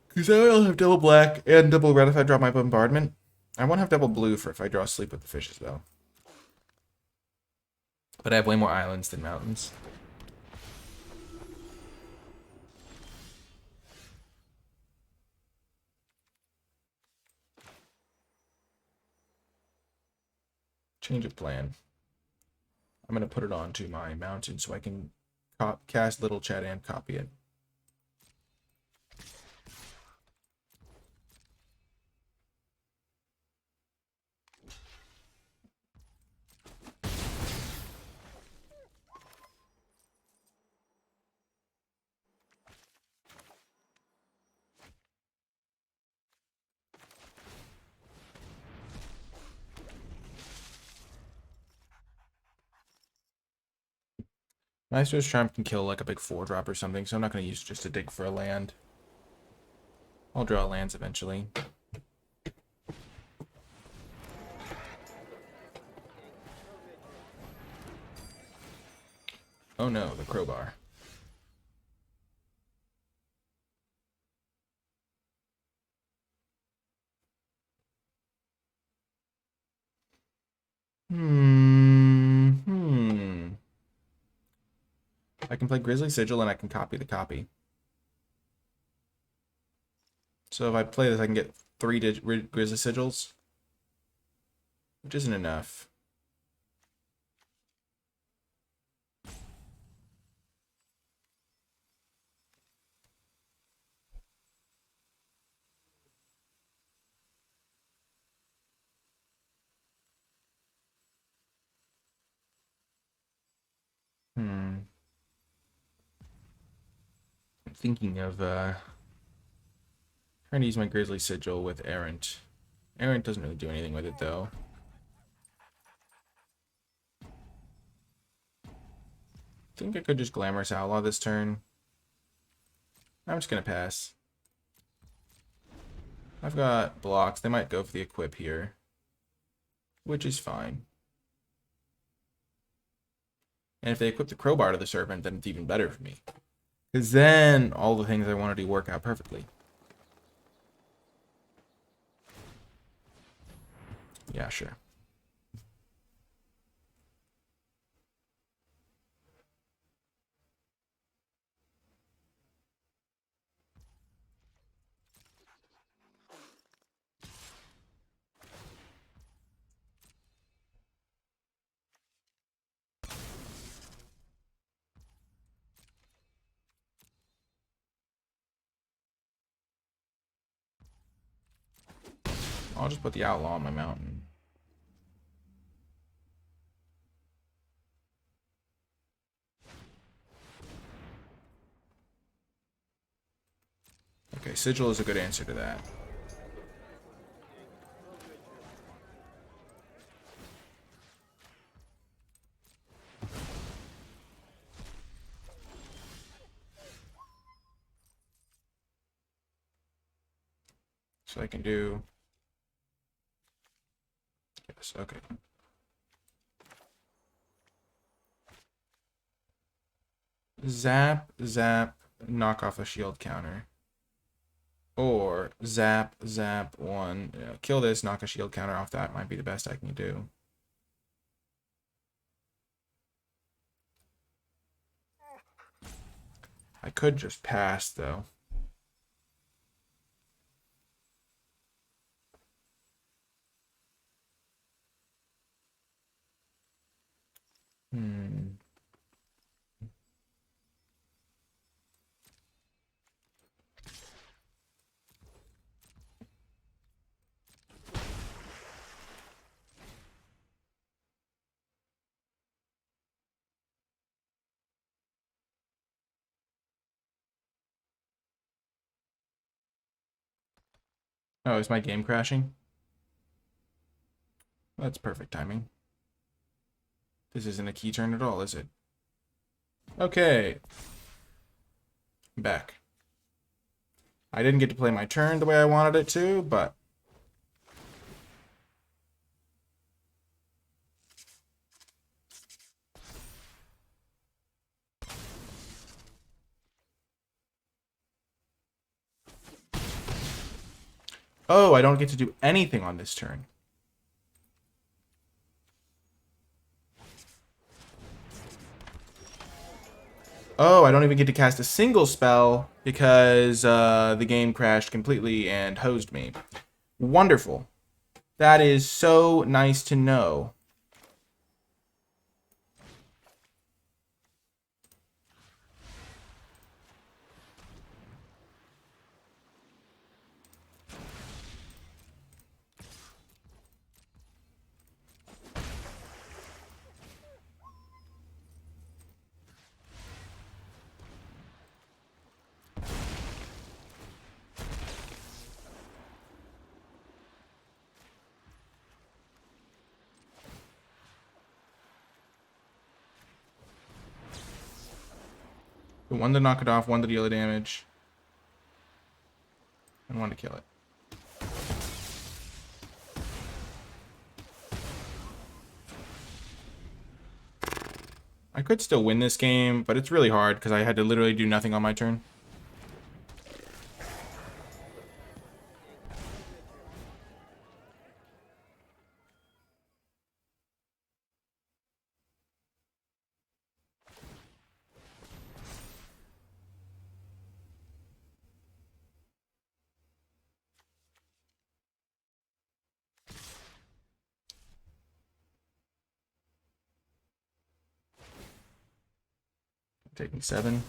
[SPEAKER 1] Because I'll have double black and double red if I drop my Bombardment. I won't have double blue for if I draw Sleep with the Fishes, though. But I have way more islands than mountains. Change of plan. I'm going to put it onto my mountain so I can cast Little Chat and copy it. Maestro's Charm can kill like a big 4-drop or something, so I'm not going to use just a dig for a land. I'll draw lands eventually. Oh no, the crowbar. I can play Grizzly Sigil and I can copy the copy. So if I play this, I can get 3 Grizzly Sigils, which isn't enough. I'm thinking of trying to use my Grizzly Sigil with Errant. Errant doesn't really do anything with it, though. I think I could just Glamorous Outlaw this turn. I'm just going to pass. I've got blocks. They might go for the equip here, which is fine. And if they equip the Crowbar to the Serpent, then it's even better for me. Because then all the things I want to do work out perfectly. Yeah, sure. I'll just put the outlaw on my mountain. Okay, sigil is a good answer to that. So I can do... Yes, okay. Zap, zap, knock off a shield counter. Or zap, zap, one. Kill this, knock a shield counter off that. Might be the best I can do. I could just pass, though. Oh, is my game crashing? That's perfect timing. This isn't a key turn at all, is it? Okay. Back. I didn't get to play my turn the way I wanted it to, but... Oh, I don't get to do anything on this turn. Oh, I don't even get to cast a single spell because the game crashed completely and hosed me. Wonderful. That is so nice to know. One to knock it off, one to deal the damage, and one to kill it. I could still win this game, but it's really hard because I had to literally do nothing on my turn. I'm taking 7.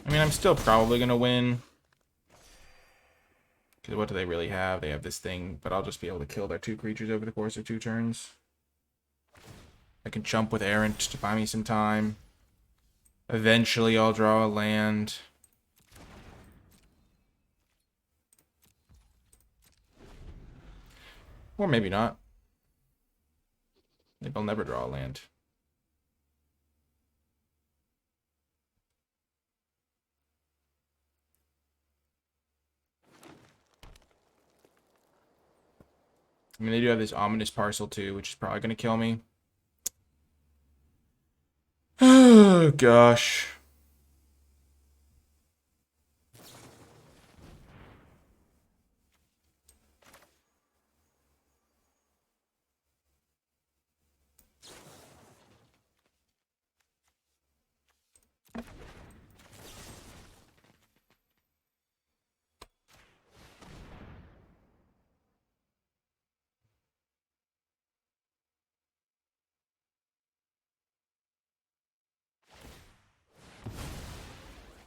[SPEAKER 1] I mean, I'm still probably going to win. Because what do they really have? They have this thing, but I'll just be able to kill their 2 creatures over the course of 2 turns. I can jump with Errant to buy me some time. Eventually, I'll draw a land. Or maybe not. Maybe I'll never draw a land. I mean, they do have this ominous parcel too, which is probably going to kill me. Oh, gosh.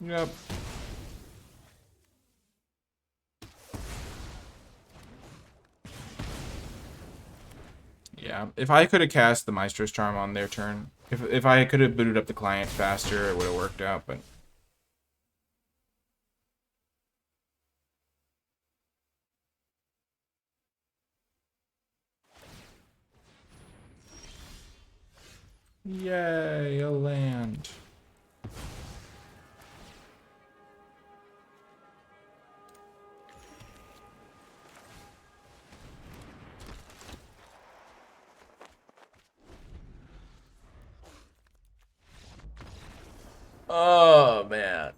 [SPEAKER 1] Yep. Yeah, if I could have cast the Maestro's Charm on their turn, if I could have booted up the client faster, it would have worked out, but... Yay, a land. Oh, man.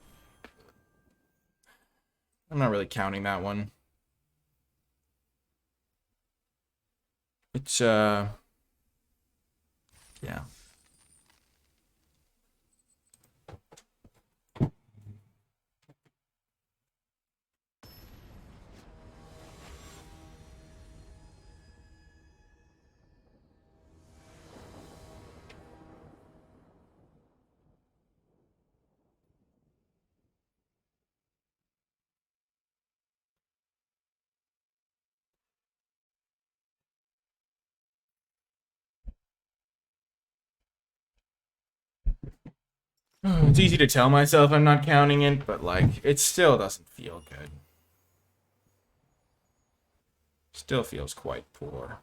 [SPEAKER 1] I'm not really counting that one. It's, yeah. It's easy to tell myself I'm not counting it, but, like, it still doesn't feel good. Still feels quite poor.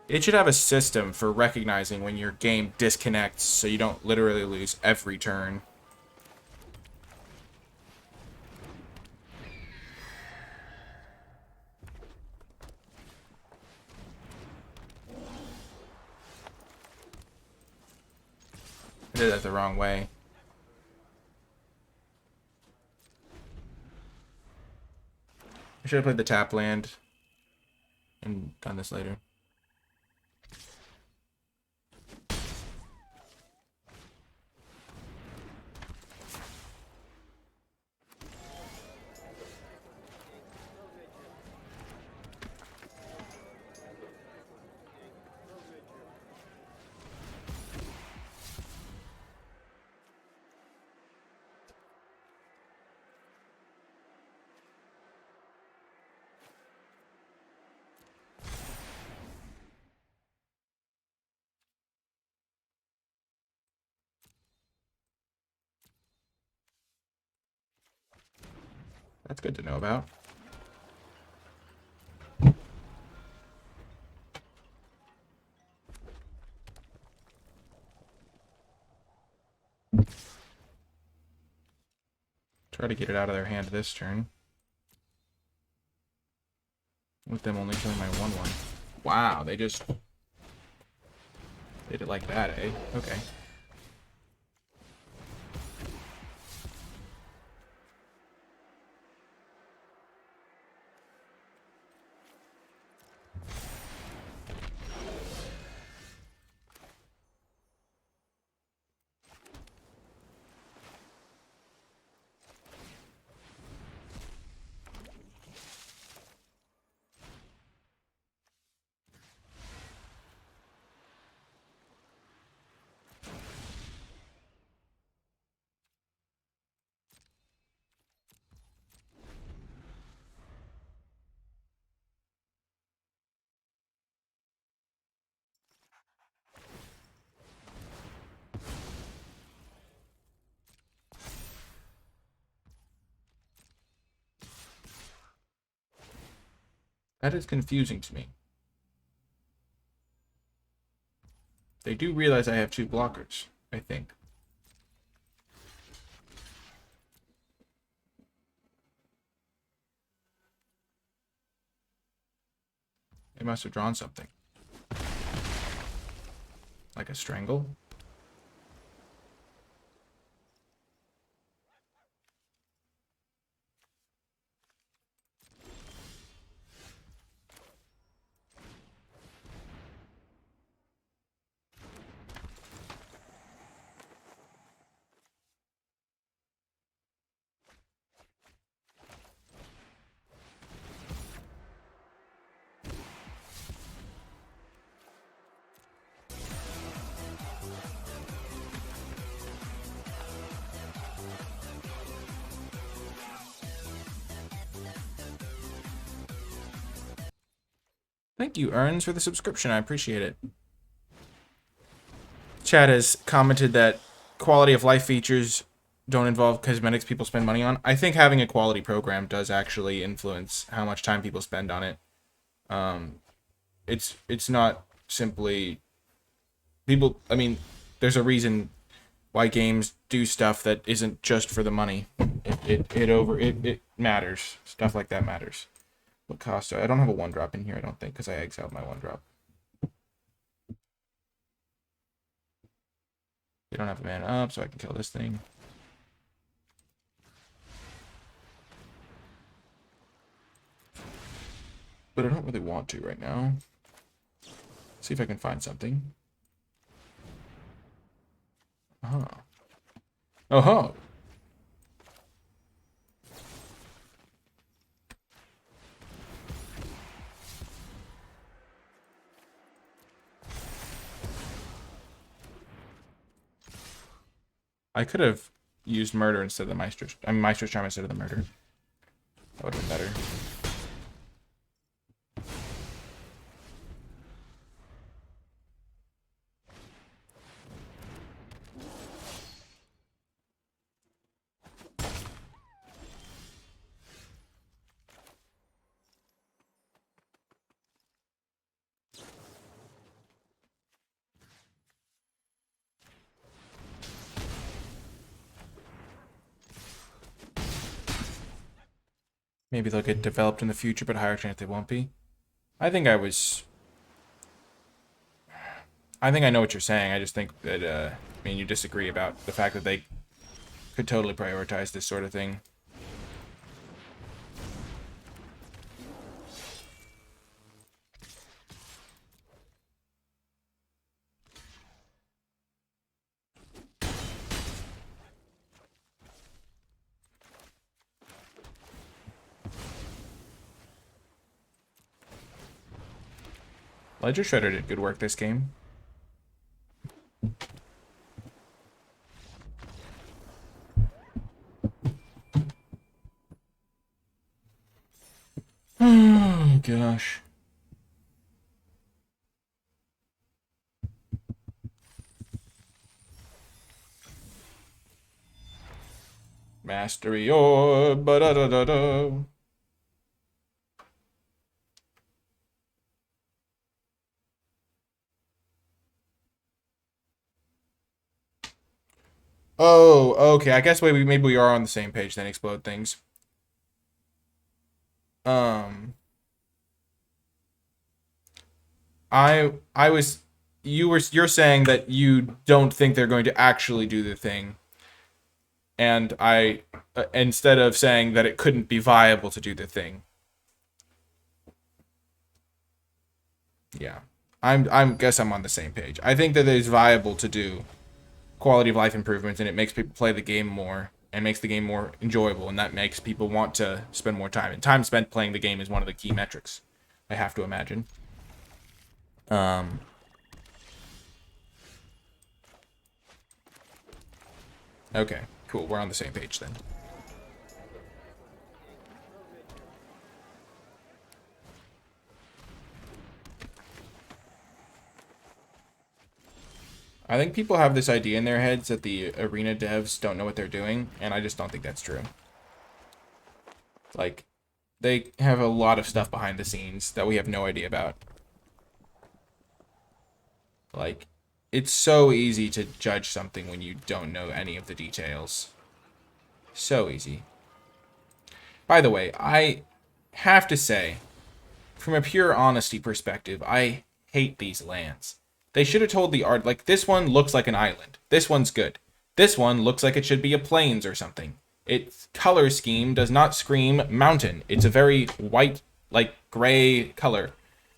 [SPEAKER 1] It should have a system for recognizing when your game disconnects so you don't literally lose every turn. I did that the wrong way. I should have played the tap land and done this later. That's good to know about. Try to get it out of their hand this turn. With them only killing my 1/1. Wow, they just did it like that, eh? Okay. That is confusing to me. They do realize I have 2 blockers, I think. They must have drawn something. Like a strangle? Thank you, Earns, for the subscription. I appreciate it. Chad has commented that quality of life features don't involve cosmetics people spend money on. I think having a quality program does actually influence how much time people spend on it. It's not simply people. I mean, there's a reason why games do stuff that isn't just for the money. It matters. Stuff like that matters. What cost? I don't have a 1-drop in here, I don't think, because I exiled my 1-drop. They don't have a mana up, so I can kill this thing. But I don't really want to right now. See if I can find something. Oh-ho! I could have used murder instead of the Maestro's. I mean, Maestro's Charm instead of the murder. That would have been better. Maybe they'll get developed in the future, but higher chance they won't be. I think I know what you're saying. I just think that, I mean, you disagree about the fact that they could totally prioritize this sort of thing. Ledger Shredder did good work this game. Oh, gosh. Mastery orb, ba-da-da-da-da. Oh, okay. I guess maybe we are on the same page then. Explode things. You're saying that you don't think they're going to actually do the thing, and instead of saying that it couldn't be viable to do the thing. Yeah, I'm guess I'm on the same page. I think that it is viable to do quality of life improvements, and it makes people play the game more and makes the game more enjoyable, and that makes people want to spend more time. And time spent playing the game is one of the key metrics, I have to imagine. Okay, cool. We're on the same page then. I think people have this idea in their heads that the arena devs don't know what they're doing, and I just don't think that's true. Like, they have a lot of stuff behind the scenes that we have no idea about. Like, It's so easy to judge something when you don't know any of the details. So easy. By the way, I have to say, from a pure honesty perspective, I hate these lands. They should have told the art, like, this one looks like an island. This one's good. This one looks like it should be a plains or something. Its color scheme does not scream mountain. It's a very white, like, gray color.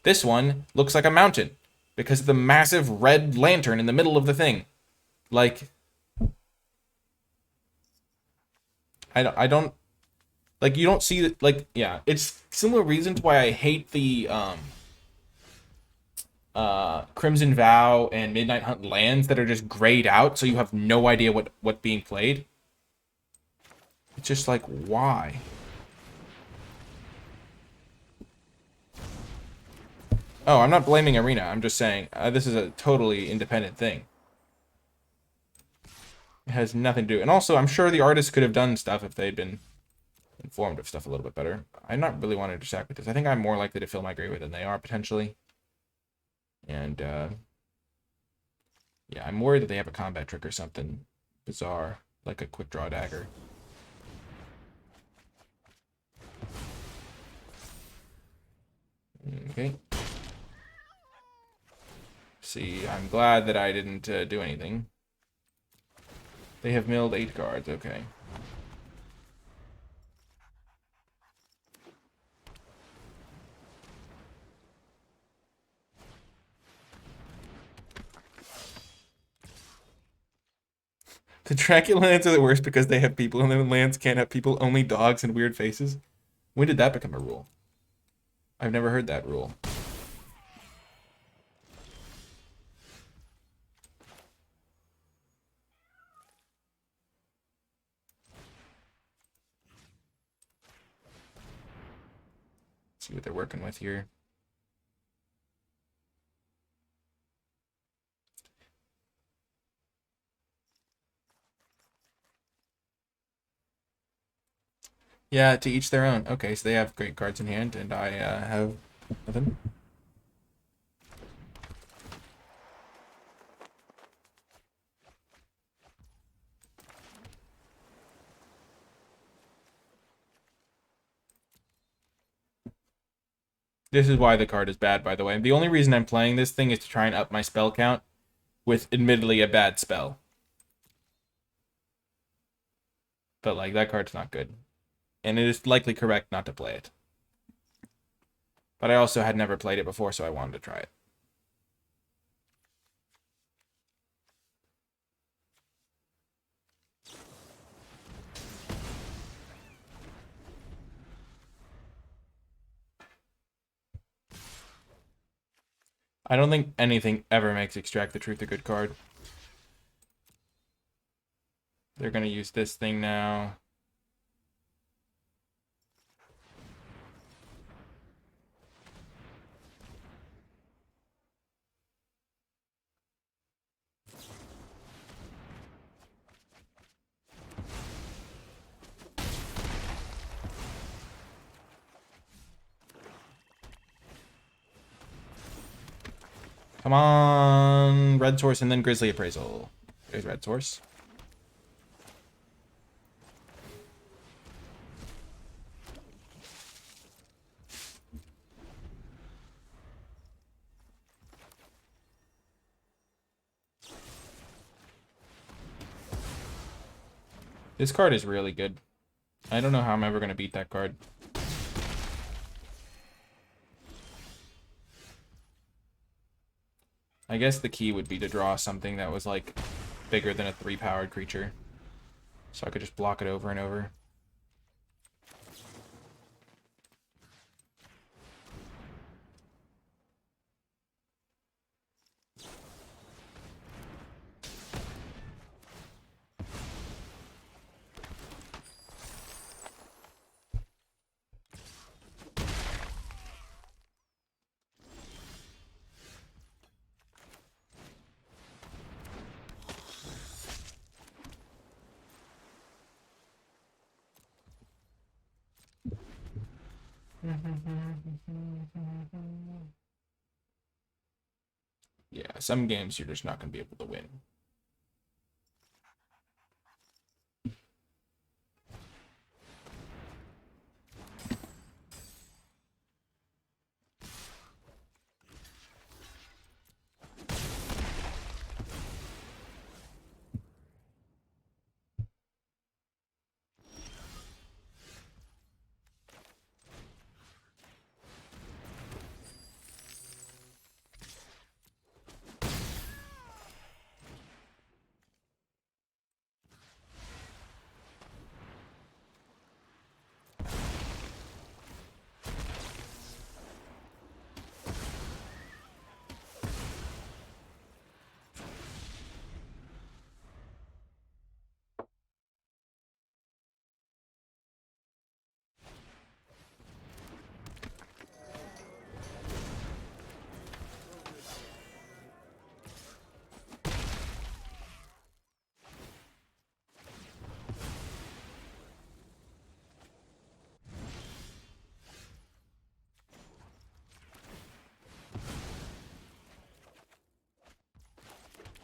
[SPEAKER 1] This one looks like a mountain because of the massive red lantern in the middle of the thing. Like, I don't like, you don't see that, like, yeah, it's similar reasons why I hate the Crimson Vow and Midnight Hunt lands that are just grayed out, so you have no idea what's being played. It's just like, why? Oh, I'm not blaming Arena. I'm just saying this is a totally independent thing. It has nothing to do. And also, I'm sure the artists could have done stuff if they'd been informed of stuff a little bit better. I'm not really wanting to distract with this. I think I'm more likely to fill my grave with than they are, potentially. And, yeah, I'm worried that they have a combat trick or something bizarre, like a quick draw dagger. Okay. See, I'm glad that I didn't do anything. They have milled 8 cards, okay. The Dracula lands are the worst because they have people, and then lands can't have people, only dogs and weird faces. When did that become a rule? I've never heard that rule. Let's see what they're working with here. Yeah, to each their own. Okay, so they have great cards in hand, and I have nothing. This is why the card is bad, by the way. The only reason I'm playing this thing is to try and up my spell count with admittedly a bad spell. But, like, that card's not good. And it is likely correct not to play it. But I also had never played it before, so I wanted to try it. I don't think anything ever makes Extract the Truth a good card. They're going to use this thing now. Come on, Red Source and then Grizzly Appraisal. There's Red Source. This card is really good. I don't know how I'm ever going to beat that card. I guess the key would be to draw something that was, like, bigger than a 3-powered creature. So I could just block it over and over. Yeah, some games you're just not going to be able to win.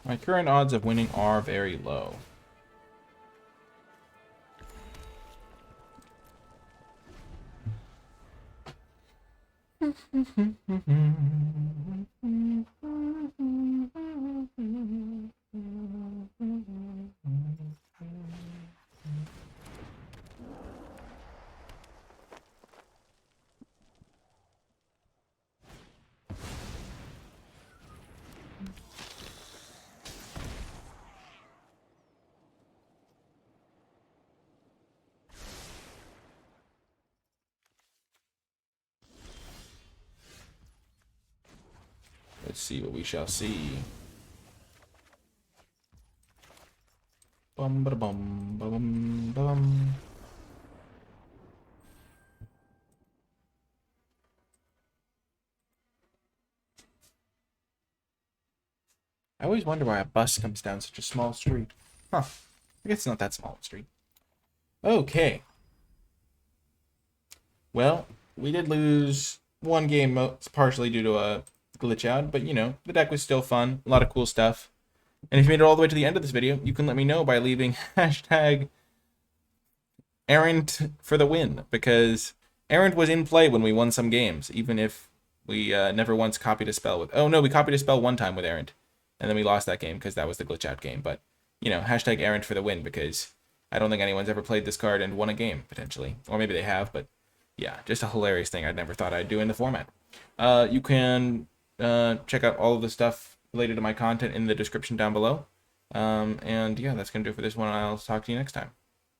[SPEAKER 1] My current odds of winning are very low. Let's see what we shall see. Bum ba bum ba bum bum. I always wonder why a bus comes down such a small street. Huh. I guess it's not that small a street. Okay. Well, we did lose one game, partially due to a glitch out, but you know, the deck was still fun. A lot of cool stuff. And if you made it all the way to the end of this video, you can let me know by leaving hashtag Errant for the win, because Errant was in play when we won some games, even if we never once copied a spell with... Oh, no, we copied a spell one time with Errant, and then we lost that game because that was the glitch out game. But, you know, hashtag Errant for the win, because I don't think anyone's ever played this card and won a game, potentially. Or maybe they have, but yeah, just a hilarious thing I never thought I'd do in the format. You can check out all of the stuff related to my content in the description down below. And yeah, that's going to do it for this one. I'll talk to you next time.